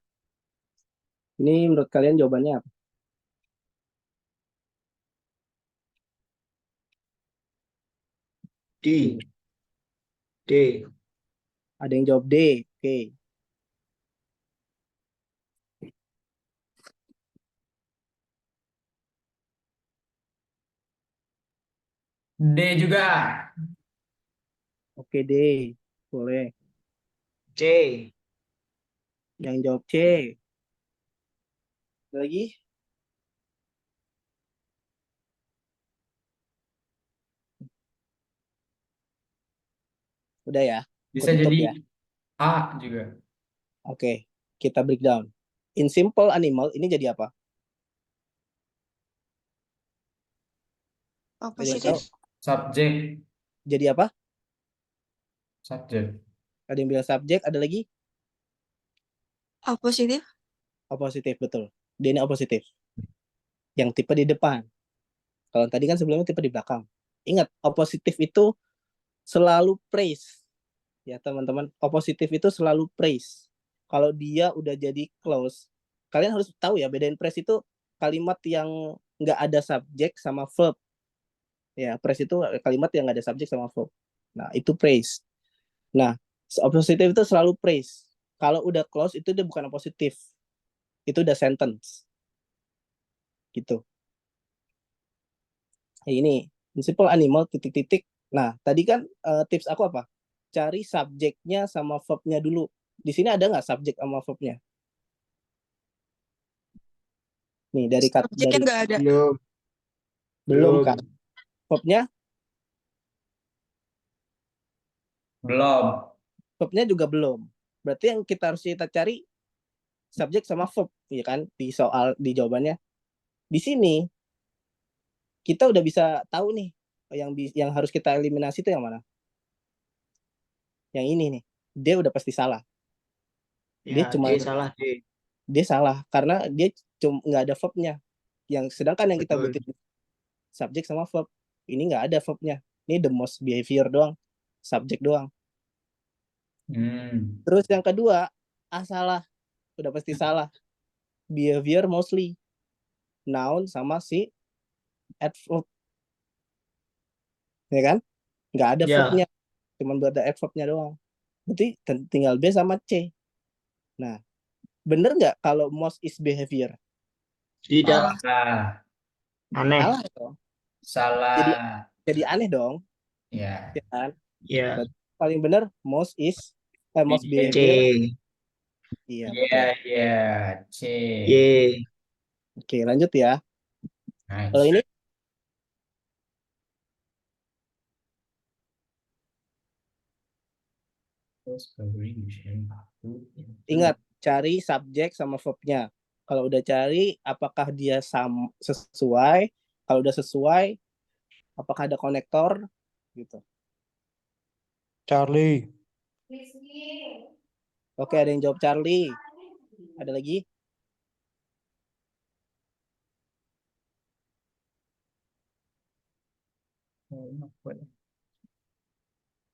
Ini menurut kalian jawabannya apa? D. D. Ada yang jawab D. Oke. D juga. Oke, D. Boleh. C. Yang jawab C. Ada lagi? Udah ya? Bisa Aku tutup jadi ya. A juga. Oke, kita breakdown. In simple animal ini jadi apa? Positif. Subjek. Jadi apa? Subjek. Ada yang bilang subjek, ada lagi? Positif. Positif, betul. Dia ini positif. Yang tipe di depan. Kalau tadi kan sebelumnya tipe di belakang. Ingat, positif itu selalu praise. Ya teman-teman, positif itu selalu praise. Kalau dia udah jadi close, kalian harus tahu ya, bedain praise itu kalimat yang nggak ada subjek sama verb. Ya, praise itu kalimat yang nggak ada subjek sama verb. Nah, itu praise. Nah, positif itu selalu praise. Kalau udah close itu dia bukan positif. Itu udah sentence. Gitu. Ini simple animal titik-titik. Nah, tadi kan tips aku apa? Cari subjeknya sama verbnya dulu. Di sini ada nggak subjek sama verbnya? Nih dari Subjeknya nggak ada. belum kan? Verbnya? Belum. Verbnya juga belum. Berarti yang kita cari subjek sama verb, ya kan? Di jawabannya. Di sini kita udah bisa tahu nih yang harus kita eliminasi itu yang mana? Yang ini nih. Dia udah pasti salah. Dia Ya, cuma D salah D. dia salah karena dia cuma nggak ada verbnya. Sedangkan yang kita Betul. butuhin subjek sama verb. Ini nggak ada verbnya. Ini the most behavior doang, subjek doang. Terus yang kedua, salah. Udah pasti salah. Behavior mostly. Noun sama si adverb. Ya kan? Nggak ada Ya. verbnya. Cuman buat ada adverbnya doang. Berarti tinggal B sama C. Nah, bener nggak kalau most is behavior? Tidak. Salah. Aneh. Salah dong. Salah. Jadi aneh dong. Ya. Ya kan? Ya. Berarti paling bener most C. behavior. Iya, Iya, betul. iya. C. Y. Oke, lanjut ya. Kalau Nice. ini ingat, cari subjek sama verbnya. Kalau udah cari, apakah dia sesuai? Kalau udah sesuai, apakah ada konektor? Gitu. Charlie. Oke, ada yang jawab Charlie. Ada lagi?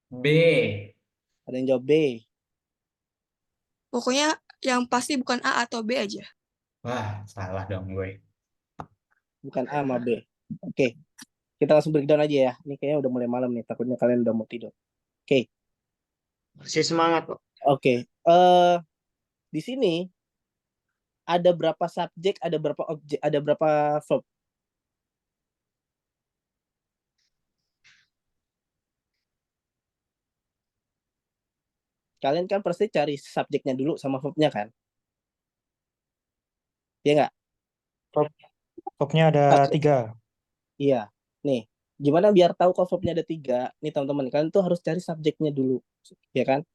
B. Ada yang jawab B. Pokoknya yang pasti bukan A atau B aja. Wah, salah dong gue. Bukan A sama B. Oke. Kita langsung breakdown aja ya. Ini kayaknya udah mulai malam nih. Takutnya kalian udah mau tidur. Oke. Masih semangat kok. Oke. Di sini ada berapa subjek, ada berapa objek, ada berapa verb? Kalian kan pasti cari subjeknya dulu sama verbnya kan? Iya nggak? Verbnya ada 3. Iya. Nih, gimana biar tahu kalau verbnya ada 3? Nih teman-teman, kalian tuh harus cari subjeknya dulu. Ya kan?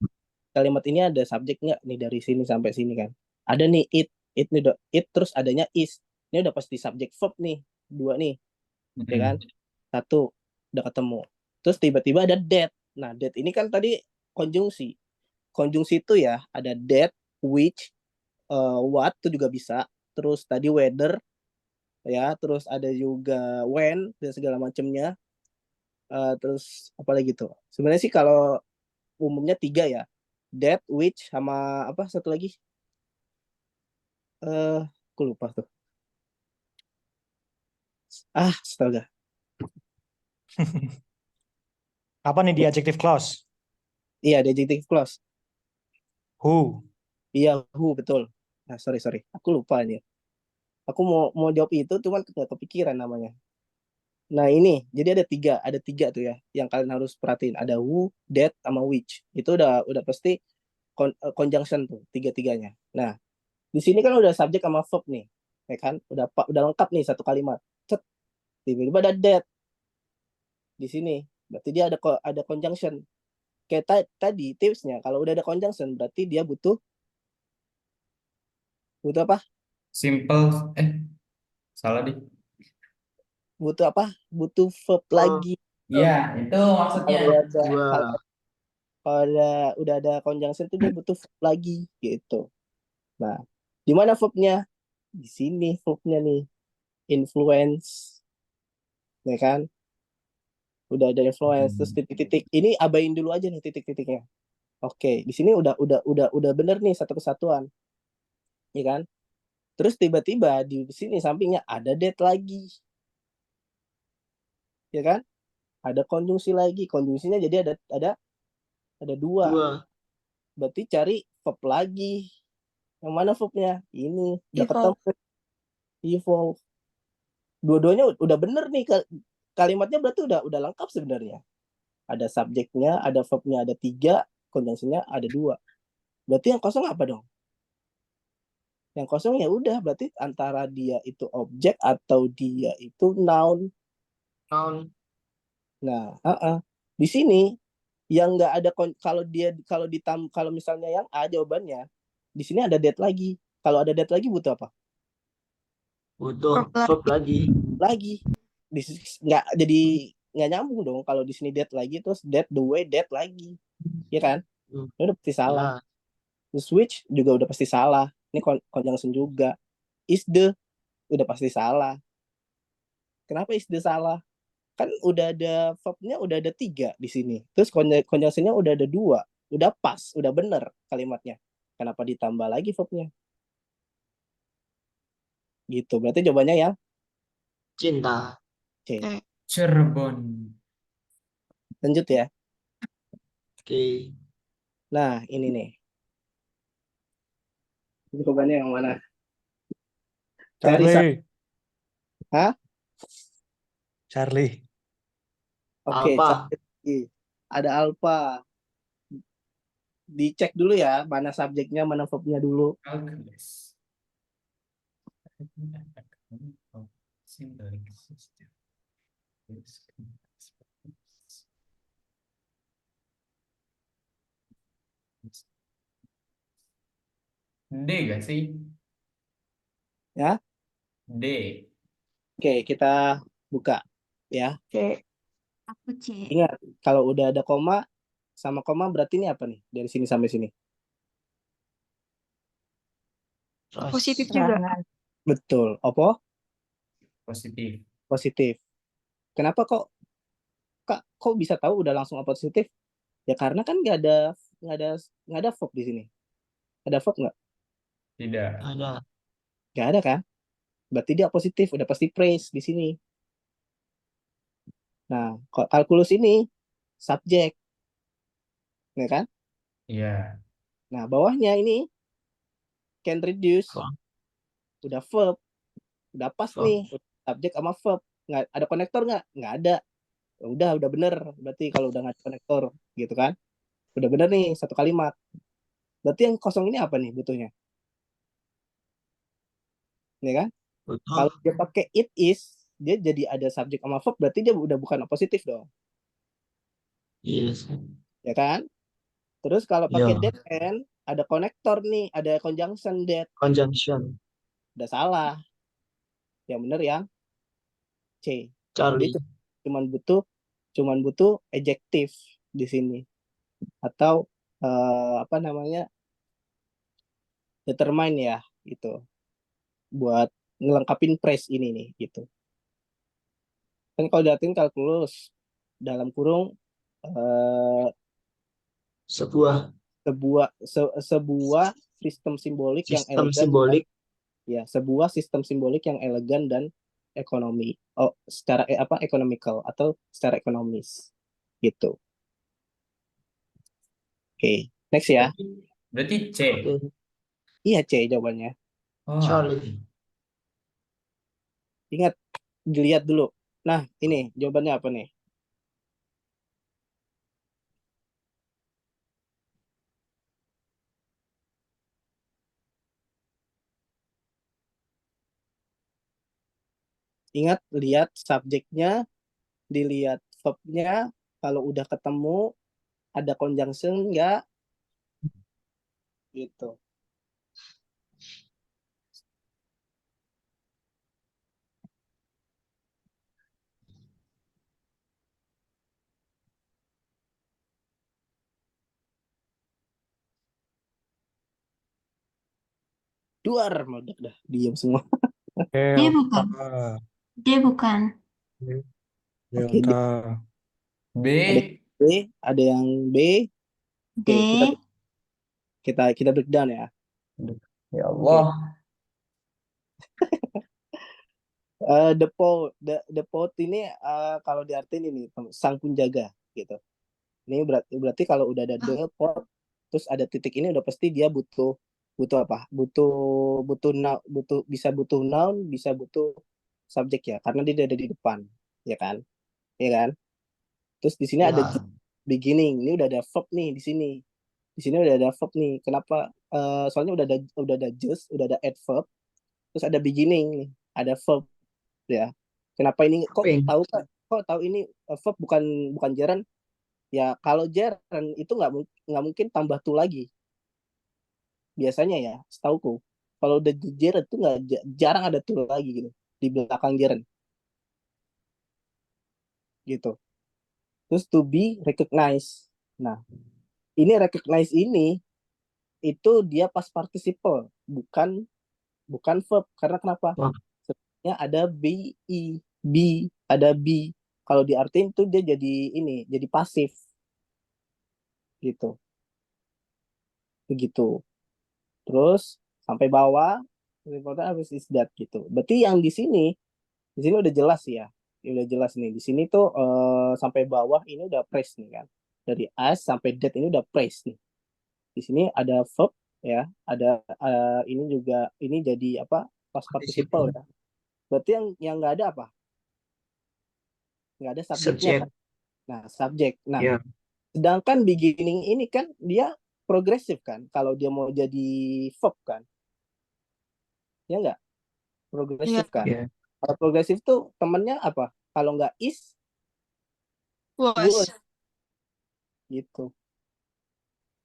Kalimat ini ada subjek nggak nih dari sini sampai sini kan? Ada nih it nih, it terus adanya is. Ini udah pasti subjek verb nih. 2 nih. Ya kan? 1 udah ketemu. Terus tiba-tiba ada that. Nah, that ini kan tadi konjungsi. Konjungsi itu ya ada that, which, what itu juga bisa. Terus tadi weather ya, terus ada juga when dan segala macamnya. Terus apa lagi tuh? Sebenarnya sih kalau umumnya 3 ya. That, which, sama apa satu lagi? Aku lupa tuh. Astaga. Apa nih di adjective clause? Iya, di adjective clause. Who. Iya, who, betul. Nah, sorry. Aku lupa aja. Aku mau jawab itu, cuman nggak kepikiran namanya. Nah, ini. Jadi ada tiga tuh ya, yang kalian harus perhatiin. Ada who, that, sama which. Itu udah pasti conjunction tuh, tiga-tiganya. Nah, di sini kan udah subjek sama verb nih. Ya kan? Udah lengkap nih satu kalimat. Cet. Tiba-tiba ada that. Di sini. Berarti dia ada conjunction. Kayak tadi tipsnya, kalau udah ada conjunction berarti dia butuh apa? Simple. Salah deh. Butuh apa? Butuh verb lagi. Iya, itu maksudnya. Kalau udah ada conjunction itu dia butuh verb lagi gitu. Nah, di mana verbnya? Di sini verbnya nih. Influence. Ya kan? Udah ada influence terus titik-titik. Ini abain dulu aja nih titik-titiknya. Oke, di sini udah bener nih satu kesatuan. Ya kan? Terus tiba-tiba di sini sampingnya ada that lagi. Ya kan? Ada konjungsi lagi. Konjungsinya jadi ada 2. Berarti cari verb lagi. Yang mana verbnya? Ini udah ketemu. Evolve. Dua-duanya udah bener nih kalimatnya, berarti udah lengkap sebenarnya. Ada subjeknya, ada verbnya ada 3, konjungsinya ada 2. Berarti yang kosong apa dong? Yang kosong ya udah berarti antara dia itu objek atau dia itu noun. Nah, di sini Yang nggak ada kalau misalnya yang A jawabannya, di sini ada that lagi. Kalau ada that lagi butuh apa? Butuh Verb verb lagi. Lagi. Nggak jadi nggak nyambung dong kalau di sini that lagi terus that the way that lagi, ya kan? Hmm. Ini udah pasti salah. Ya, The switch juga udah pasti salah. Ini conjunction juga. Is the udah pasti salah. Kenapa is the salah? Kan udah ada verbnya udah ada 3 di sini. Terus conjunctionnya udah ada 2. Udah pas, udah bener kalimatnya. Kenapa ditambah lagi verbnya? Gitu. Berarti jawabannya yang cinta. C. Cirebon. Lanjut ya. Oke. Nah, ini nih. Jawabannya yang mana? Cari Charlie. Hah? Charlie. Oke, Alpha. cari. Ada alpha. Dicek dulu ya, mana subjeknya, mana verbnya dulu. Calculus. Symbolic system. D gak sih? Ya. D. Oke, kita buka ya. C. Aku C. Ingat, kalau udah ada koma sama koma berarti ini apa nih? Dari sini sampai sini. Positif juga. Serangan. Betul. Apa? Positif. Positif. Kenapa kok bisa tahu udah langsung positif? Ya karena kan nggak ada verb di sini. Ada verb nggak? Tidak. Ada. Nggak ada kan? Berarti dia positif, udah pasti praise di sini. Nah, kalkulus ini subjek, ya kan? Iya. Nah, bawahnya ini can reduce, udah verb, udah pas Verb. nih, subjek sama verb. Nggak ada konektor nggak? Nggak ada. Udah bener. Berarti kalau udah nggak ada konektor, gitu kan? Udah bener nih satu kalimat. Berarti yang kosong ini apa nih butuhnya? Ya kan? Betul. Kalau dia pakai it is, dia jadi ada subjek sama verb, berarti dia udah bukan positif dong. Yes. Ya kan? Terus kalau Ya. pakai that and ada konektor nih, ada conjunction that, Conjunction. udah salah. Yang bener yang C. Charlie. Jadi cuman butuh adjective di sini atau apa namanya? Determine ya gitu. Buat ngelengkapin phrase ini nih gitu. Kan kalau diartiin kalkulus dalam kurung Sebuah sebuah sistem simbolik yang sistem elegan simbolik. ya, sebuah sistem simbolik yang elegan dan ekonomi. Secara economical atau secara ekonomis gitu. Oke, next ya. Berarti C. Oke. Iya C jawabannya. Oh, Charlie. Ingat, dilihat dulu. Nah, ini jawabannya apa nih? Ingat, lihat subjeknya, dilihat verbnya. Kalau udah ketemu, ada conjunction nggak? Gitu. Duar, meledak dah. Diam semua. Dia bukan. Delta. Dia bukan. Oke, Delta. B. ada B, ada yang B. D. Oke, kita breakdown ya. Ya Allah. The pot ini kalau diartiin ini sang penjaga gitu. Ini berarti kalau udah ada the pot terus ada titik ini udah pasti dia butuh apa? Butuh noun, bisa butuh subjek ya karena dia ada di depan, ya kan? Ya kan? Terus di sini ada Ya. beginning. Ini udah ada verb nih di sini. Di sini udah ada verb nih. Kenapa? Soalnya udah ada just, udah ada adverb, terus ada beginning nih, ada verb ya. Kenapa ini kok Ping. tahu ini verb bukan gerund? Ya kalau gerund itu nggak mungkin tambah to lagi. Biasanya ya, setauku. Kalau udah gerund itu nggak jarang ada to lagi gitu di belakang gerund gitu. Terus to be recognized. Nah, ini recognize ini itu dia past participle, bukan verb. Karena kenapa? Wah, Sebenarnya ada ada be. Kalau diartiin tuh dia jadi ini, jadi pasif gitu. Begitu. Terus sampai bawah, important habis is that gitu. Berarti yang di sini udah jelas ya. Udah jelas nih. Di sini tuh sampai bawah ini udah praise nih kan. Dari as sampai that ini udah praise nih. Di sini ada verb ya, ada ini juga ini jadi apa? Past participle ya. Berarti yang nggak ada apa? Nggak ada subjeknya subjek. kan. Nah, subjek. Nah, Ya, sedangkan beginning ini kan dia progresif kan. Kalau dia mau jadi verb kan. Ya nggak? Iya. Progresif kan. ya. Kalau progresif tuh temennya apa? Kalau nggak is, was Was. gitu.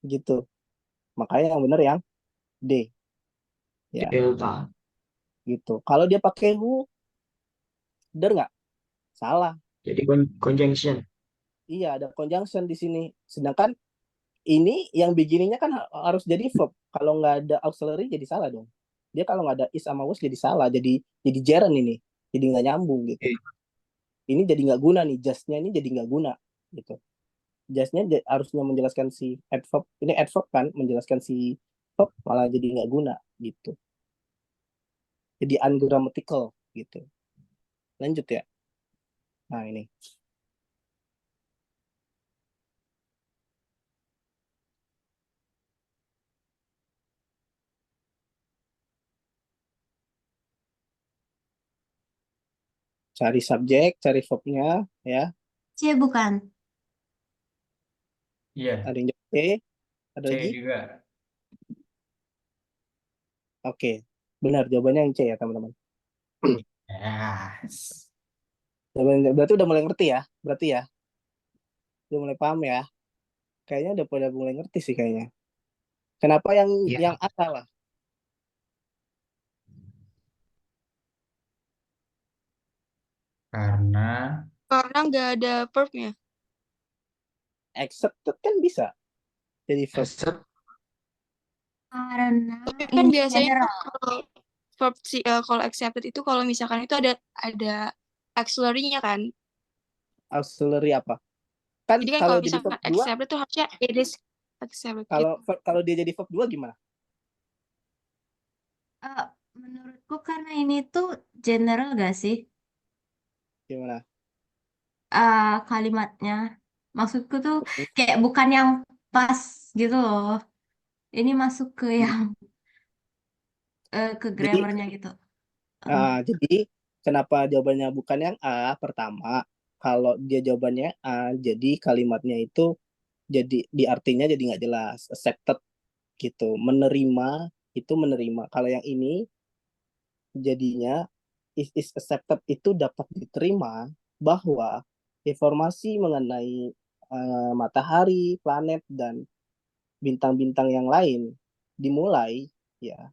Gitu. Makanya yang bener yang D ya Delta. gitu. Kalau dia pakai who, bener nggak? Salah. Jadi conjunction. Iya, ada conjunction di sini. Sedangkan ini yang beginningnya kan harus jadi verb. Kalau nggak ada auxiliary jadi salah dong. Dia kalau nggak ada is sama was jadi salah. Jadi gerund ini. Jadi nggak nyambung gitu. Ini jadi nggak guna nih. Just-nya ini jadi nggak guna gitu. Just-nya harusnya menjelaskan si adverb. Ini adverb kan menjelaskan si verb malah jadi nggak guna gitu. Jadi ungrammatical gitu. Lanjut ya. Nah ini. Cari subjek, cari verbnya ya. C bukan. Iya, Ada yang jawab C, ada C lagi? juga. Oke. Benar jawabannya yang C ya teman-teman. Yes. Berarti udah mulai ngerti ya? Berarti ya. Udah mulai paham ya? Kayaknya udah pada mulai ngerti sih kayaknya. Kenapa yang Ya. A salah? Karena Nggak ada verbnya. Accepted kan bisa jadi verb. Accept. Karena Tapi kan ini biasanya general. kalau verb kalau accepted itu kalau misalkan itu ada auxiliary-nya kan. Auxiliary apa? Kan Jadi kan kalau kalau jadi misalkan verb 2, accepted itu harusnya it is accepted gitu. kalau dia jadi verb 2 gimana? Menurutku karena ini tuh general gak sih Gimana? kalimatnya. Maksudku tuh kayak bukan yang pas gitu loh. Ini masuk ke yang ke Jadi grammarnya gitu. jadi kenapa jawabannya bukan yang A pertama? Kalau dia jawabannya A, jadi kalimatnya itu jadi di artinya jadi nggak jelas. Accepted gitu. Menerima itu menerima. Kalau yang ini jadinya is accepted itu dapat diterima bahwa informasi mengenai matahari, planet dan bintang-bintang yang lain dimulai ya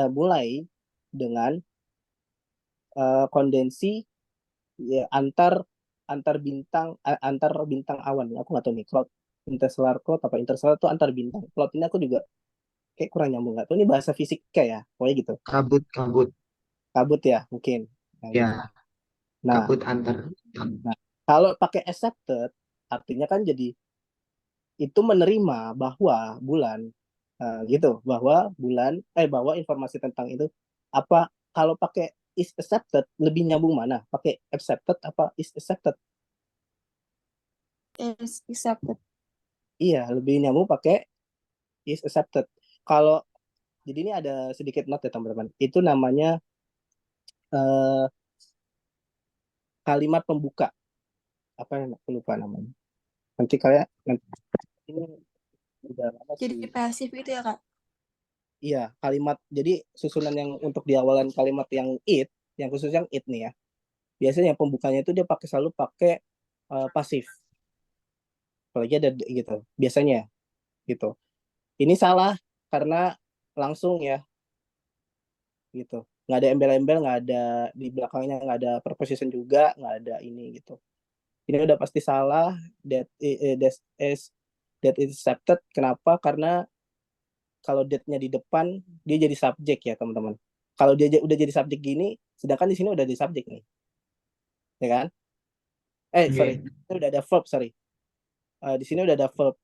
mulai dengan kondensi ya antar bintang awan. Aku nggak tahu nih cloud interstellar cloud apa interstellar itu antar bintang. Cloud ini aku juga kayak kurang nyambung nggak tahu ini bahasa fisika ya pokoknya gitu. Kabut, kabut. Kabut ya mungkin. Nah, gitu. Ya, Nah, kabut antar. kalau pakai accepted artinya kan jadi itu menerima bahwa bulan gitu bahwa informasi tentang itu apa kalau pakai is accepted lebih nyambung mana pakai accepted apa is accepted. Is accepted. Iya lebih nyambung pakai is accepted. Kalau jadi ini ada sedikit note ya teman-teman itu namanya kalimat pembuka apa yang aku lupa namanya nanti ini udah lama Jadi sih. pasif gitu ya Kak. Iya, kalimat jadi susunan yang untuk di awalan kalimat yang yang khusus yang it nih ya. Biasanya pembukanya itu dia selalu pakai pasif. apalagi ada gitu biasanya gitu. Ini salah karena langsung ya gitu, nggak ada embel-embel, nggak ada di belakangnya, nggak ada preposition juga, nggak ada ini gitu. Ini udah pasti salah. That is accepted. Kenapa? Karena kalau that-nya di depan dia jadi subjek ya teman-teman. Kalau dia udah jadi subjek gini, sedangkan di sini udah di subjek nih, ya kan? Sorry, ini udah ada verb, sorry. Di sini udah ada verb,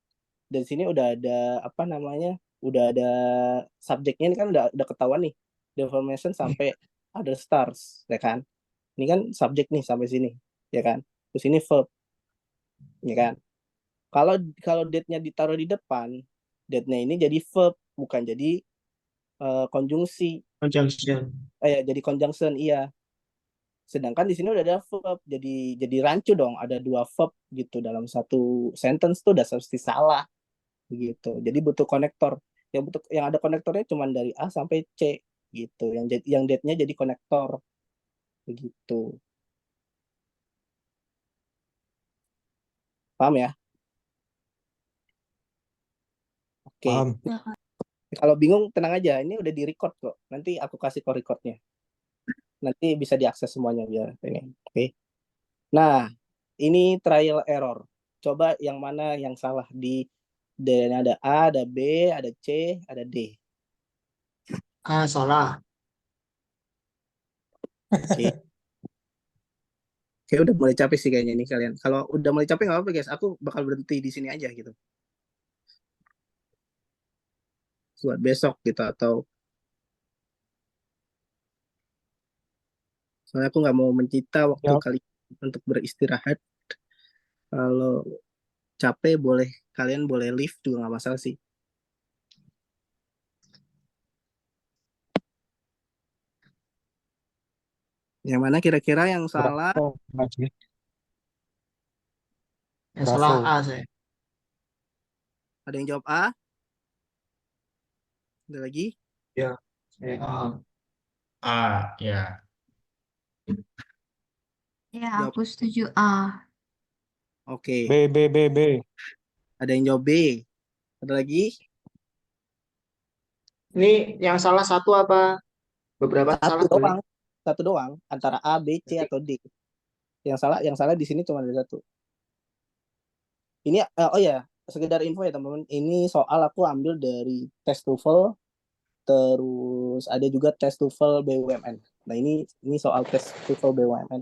dan sini udah ada apa namanya? Udah ada subjeknya, ini kan udah ketahuan nih. The information sampai other stars, ya kan? Ini kan subjek nih sampai sini, ya kan? Terus ini verb, ya kan? Kalau date-nya ditaruh di depan, date-nya ini jadi verb, bukan jadi konjungsi. Conjunction. Ya, jadi conjunction, iya. Sedangkan di sini udah ada verb, jadi rancu dong. Ada 2 verb gitu dalam satu sentence tuh udah pasti salah gitu. Jadi butuh konektor. Yang ada konektornya cuma dari A sampai C gitu. Yang date-nya jadi konektor begitu. Paham ya? Oke. Paham. Kalau bingung tenang aja, ini udah di-record kok. Nanti aku kasih ke recordnya. Nanti bisa diakses semuanya biar ini. Oke. Nah, ini trial error. Coba yang mana yang salah di ada A, ada B, ada C, ada D. Salah. Oke. Oke, udah mulai capek sih kayaknya nih kalian. Kalau udah mulai capek nggak apa-apa guys. Aku bakal berhenti di sini aja gitu. Buat besok gitu atau soalnya aku nggak mau mencita waktu Ya. kalian untuk beristirahat. Kalau capek kalian boleh leave juga nggak masalah sih. Yang mana kira-kira yang salah? Bravo, Najib. Yang Bravo. salah A saya. Ada yang jawab A? Ada lagi? Ya. Saya A. Ya. Ya, Jawab. aku setuju A. Oke. B, B, B, B. Ada yang jawab B. Ada lagi? Ini yang salah satu apa? Beberapa salah Satu boleh. doang. Satu doang. Antara A, B, C, atau D. Yang salah di sini cuma ada satu. Ini oh ya, sekedar info ya teman-teman. Ini soal aku ambil dari tes TOEFL, terus ada juga tes TOEFL BUMN. Nah, ini soal tes TOEFL BUMN.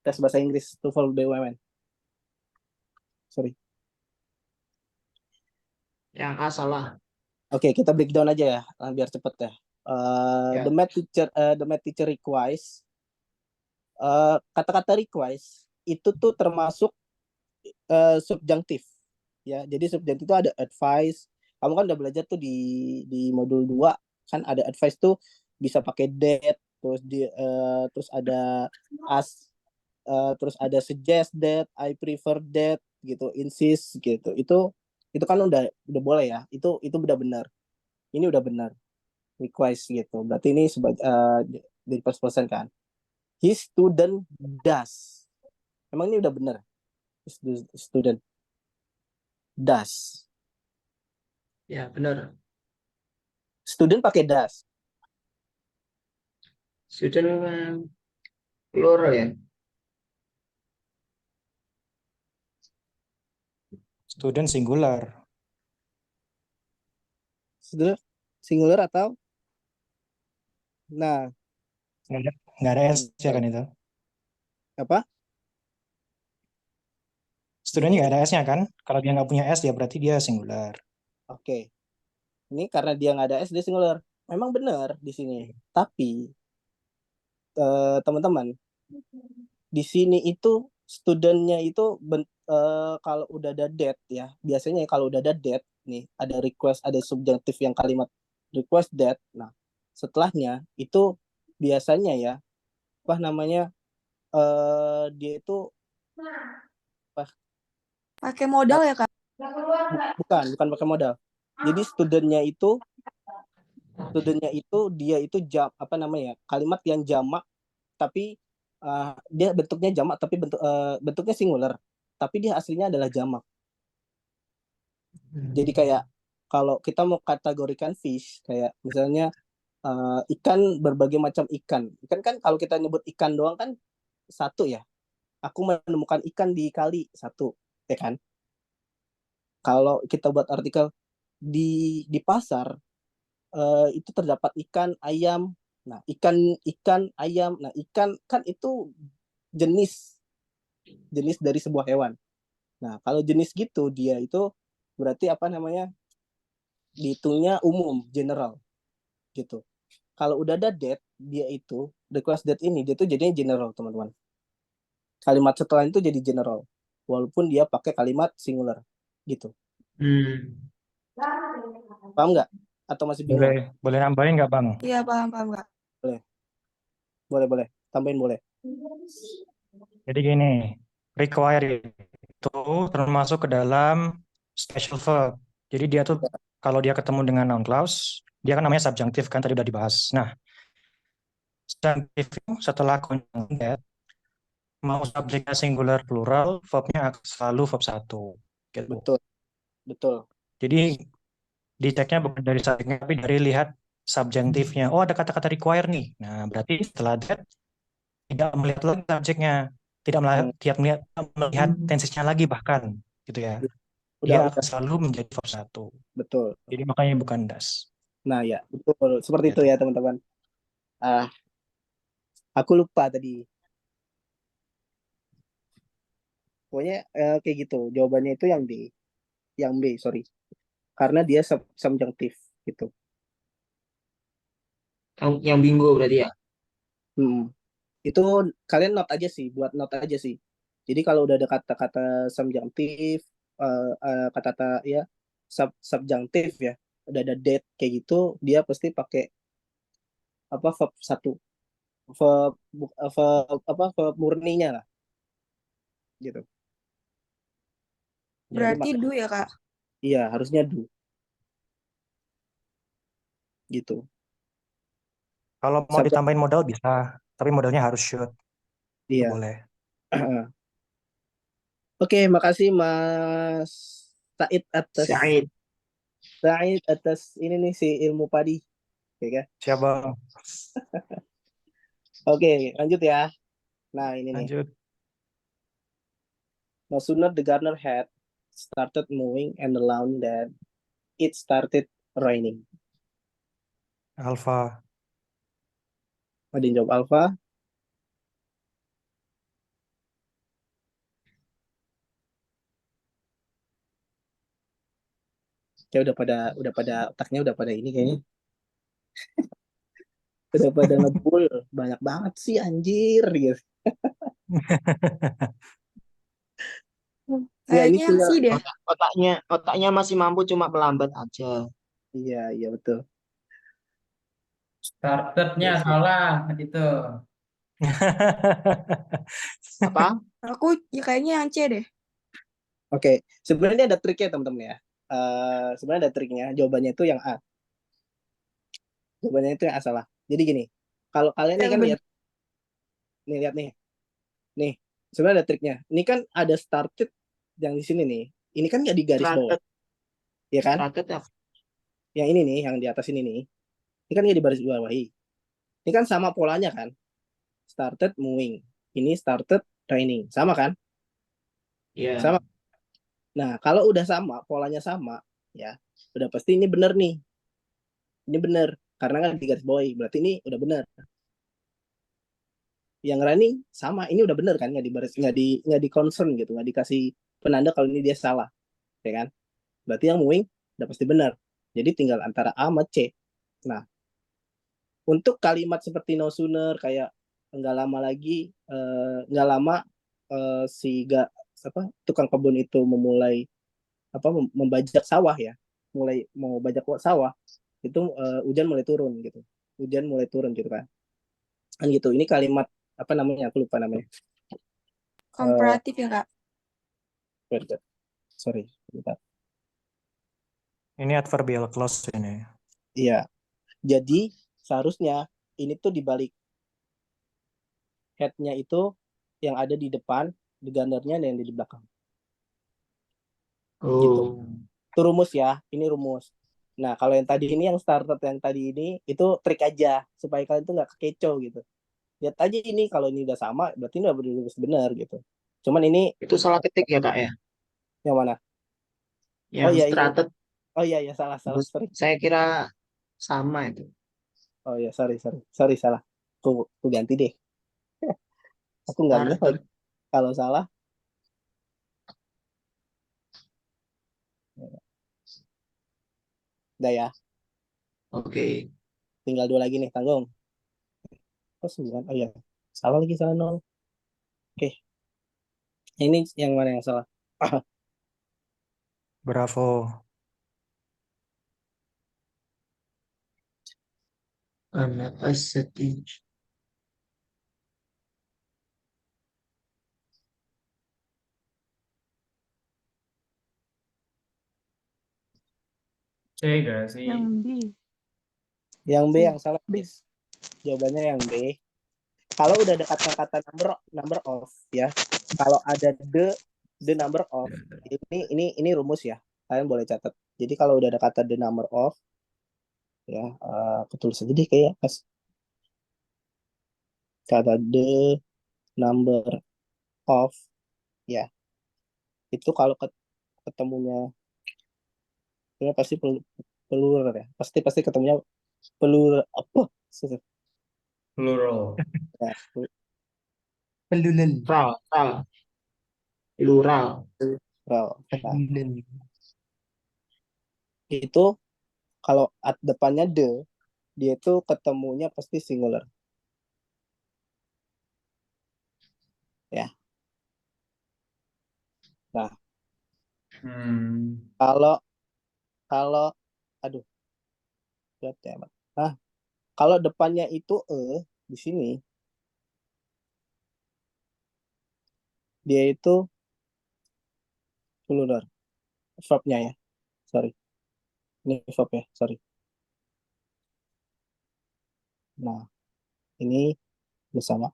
Tes bahasa Inggris TOEFL BUMN. Sorry. Yang A salah. Oke, kita breakdown aja ya, biar cepet ya. Ya. The math teacher requires. Kata-kata requires itu tuh termasuk subjunctive ya. Jadi subjunctive itu ada advice. Kamu kan udah belajar tuh di modul 2 kan, ada advice tuh bisa pakai that, terus ada ask, terus ada suggest that, I prefer that gitu, insist gitu. Itu kan udah boleh ya. Itu udah benar. Ini udah benar. Request gitu. Berarti ini dari first person kan. His student does. Emang ini udah benar. His student does. Ya, benar. Student pakai does. Student plural ya. Student singular. Student singular atau? Nah, Nggak ada S ya kan itu? apa? Studentnya nggak ada S-nya kan? Kalau dia nggak punya S, ya berarti dia singular. Oke. Ini karena dia nggak ada S, dia singular. Memang benar di sini. Tapi teman-teman, di sini itu studentnya itu kalau udah ada that ya, biasanya kalau udah ada that nih, ada request, ada subjunctive yang kalimat request that. Nah, setelahnya itu biasanya ya, apa namanya, dia itu Pakai modal ya, Kak? bukan pakai modal. Jadi studentnya itu dia itu apa namanya, kalimat yang jamak tapi dia bentuknya jamak tapi bentuknya singular, tapi dia aslinya adalah jamak Jadi kayak kalau kita mau kategorikan fish, kayak misalnya ikan, berbagai macam ikan. Ikan kan kalau kita nyebut ikan doang kan satu ya. Aku menemukan ikan di kali, satu, ya kan? Kalau kita buat artikel di pasar, itu terdapat ikan, ayam. Nah, ikan, ayam. Nah, ikan kan itu jenis dari sebuah hewan. Nah, kalau jenis gitu dia itu berarti apa namanya? Dihitungnya umum, general gitu. Kalau udah ada that, dia itu the class that ini dia tuh jadinya general, teman-teman. Kalimat setelah itu jadi general, walaupun dia pakai kalimat singular gitu. Paham nggak? Atau masih bingung? Boleh nambahin nggak, Bang? Iya, paham Kak. Boleh. Tambahin boleh. Jadi gini, require itu termasuk ke dalam special verb. Jadi dia tuh kalau dia ketemu dengan noun clause, dia kan namanya subjunctive kan, tadi udah dibahas. Nah, subjunctive itu setelah conjunction that, mau subjeknya singular plural, verbnya akan selalu verb 1. Gitu. Betul. Jadi diceknya bukan dari subjeknya, tapi dari lihat subjunctive-nya. Oh, ada kata-kata require nih. Nah, berarti setelah that, tidak melihat lagi subjeknya, tidak melihat tensesnya lagi bahkan, gitu ya. Dia akan selalu menjadi verb 1. Betul. Jadi makanya bukan das. Nah ya, betul. Seperti itu ya teman-teman. Aku lupa tadi. Pokoknya kayak gitu. Jawabannya itu yang D. Yang B, sorry. Karena dia subjunctive gitu. Yang bingo berarti ya? Itu kalian note aja sih, buat note aja sih. Jadi kalau udah ada kata-kata subjunctive, kata-kata ya subjunctive ya, udah ada that kayak gitu, dia pasti pakai apa verb 1. Verb murninya lah. Gitu. Berarti do ya, Kak? Iya, harusnya do. Gitu. Kalau mau ditambahin modal bisa, tapi modalnya harus should. Iya. Boleh. Oke, makasih Mas Said atas ini nih si ilmu padi. Oke, kan? Siap, Bang. Oke, lanjut ya. Nah, ini lanjut. nih. No sooner the gardener had started mowing and the lawn that it started raining. Alpha. Ada yang jawab Alpha? Ya udah pada otaknya udah pada ini kayaknya. Udah pada ngebul, banyak banget sih anjir gitu. Kayaknya sih deh. Otaknya masih mampu, cuma melambat aja. Iya betul. Startednya salah itu. Apa? Aku ya kayaknya yang C deh. Oke, sebenarnya ada triknya teman-teman ya. Sebenarnya ada triknya. Jawabannya itu yang A. Jawabannya itu yang A salah. Jadi gini, kalau kalian nih kan lihat nih, sebenarnya ada triknya. Ini kan ada started yang di sini nih. Ini kan nggak di garis bawah, ya kan? Yang ini nih, yang di atas ini nih. Ini kan nggak di baris bawahi. Ini kan sama polanya kan? Started moving. Ini started raining. Sama kan? Iya. Sama. Nah, kalau udah sama, polanya sama, ya, udah pasti ini benar nih. Ini benar, karena kan di garis bawahi. Berarti ini udah benar. Yang running sama, ini udah benar kan? Nggak di concern gitu, nggak dikasih penanda kalau ini dia salah, ya kan? Berarti yang moving udah pasti benar. Jadi tinggal antara A sama C. Nah, untuk kalimat seperti no sooner kayak nggak lama si tukang kebun itu membajak sawah ya, mulai mau bajak sawah itu hujan mulai turun gitu kan gitu. Ini kalimat apa namanya, aku lupa namanya. Komparatif ya, Kak? Sorry, bentar. Ini adverbial clause ini. Iya. Jadi seharusnya ini tuh dibalik. Head-nya itu yang ada di depan, the gunner-nya yang di belakang. Gitu. Itu rumus ya, ini rumus. Nah, kalau yang tadi ini, yang starter yang tadi ini, itu trik aja, supaya kalian tuh nggak kekecoh gitu. Lihat aja ini, kalau ini udah sama, berarti ini udah benar gitu. Cuman ini, Itu salah ketik ya Kak ya? yang mana? Oh Yang iya, ini. started. Oh iya, salah, Terus sorry. saya kira sama itu. Oh iya, sorry, salah. Aku ganti deh. Aku nggak ngeh Starter. kalau salah. Udah ya, Oke. tinggal 2 lagi nih, tanggung. Oh 9, oh iya. Salah lagi, salah 0. Oke, ini yang mana yang salah? Bravo. Anak setting. C gak sih? Yang B. Yang B C. yang salah, guys. Jawabannya yang B. Kalau udah ada kata-kata number of ya, kalau ada the number of, ini rumus ya, kalian boleh catat. Jadi kalau udah ada kata the number of ya, aku tulis aja deh kayak pas kata the number of ya, itu kalau ketemunya ya pasti plural ya, pasti ketemunya plural apa. Plural. Ya, Plural. Plural. plural. Nah, itu kalau depannya the, dia itu ketemunya pasti singular ya. Nah, kalau aduh, berat ya, Pak. Nah, kalau depannya itu di sini dia itu plural verbnya ya. Sorry. Ini verb ya, sorry. Nah, ini bersama.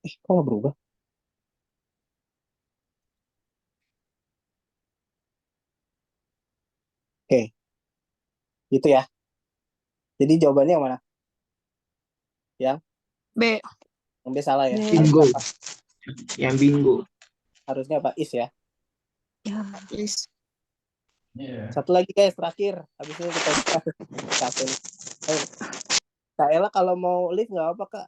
Kok nggak berubah? Oke, itu ya. Jadi jawabannya yang mana? Yang B. B salah ya. B. Bingo. Harusnya apa? Yang bingo. Harusnya apa? Is ya. Ya. Yes. Satu lagi guys, terakhir. Habis ini kita capek. Kak Ella kalau mau live nggak apa Kak?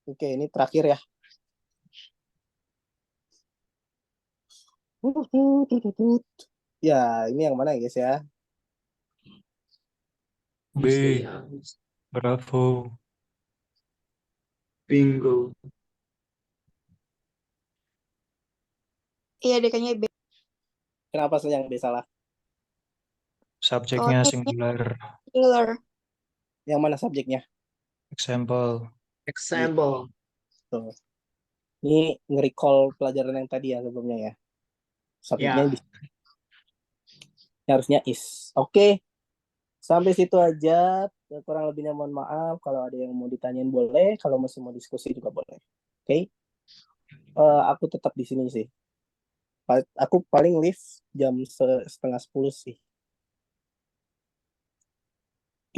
Oke, ini terakhir ya. Ya, ini yang mana ya guys ya? B. Bravo. Bingo. Iya deh kayaknya B. Kenapa yang B salah? Subjeknya Soalnya singular. singular. Yang mana subjeknya? Example. Example. Tuh. Ini nge-recall pelajaran yang tadi ya sebelumnya ya. Subjeknya Ya. harusnya is. Oke. Sampai situ aja. Kurang lebihnya mohon maaf. Kalau ada yang mau ditanyain boleh. Kalau masih mau diskusi juga boleh. Oke. Aku tetap di sini sih. Aku paling live jam setengah 10 sih.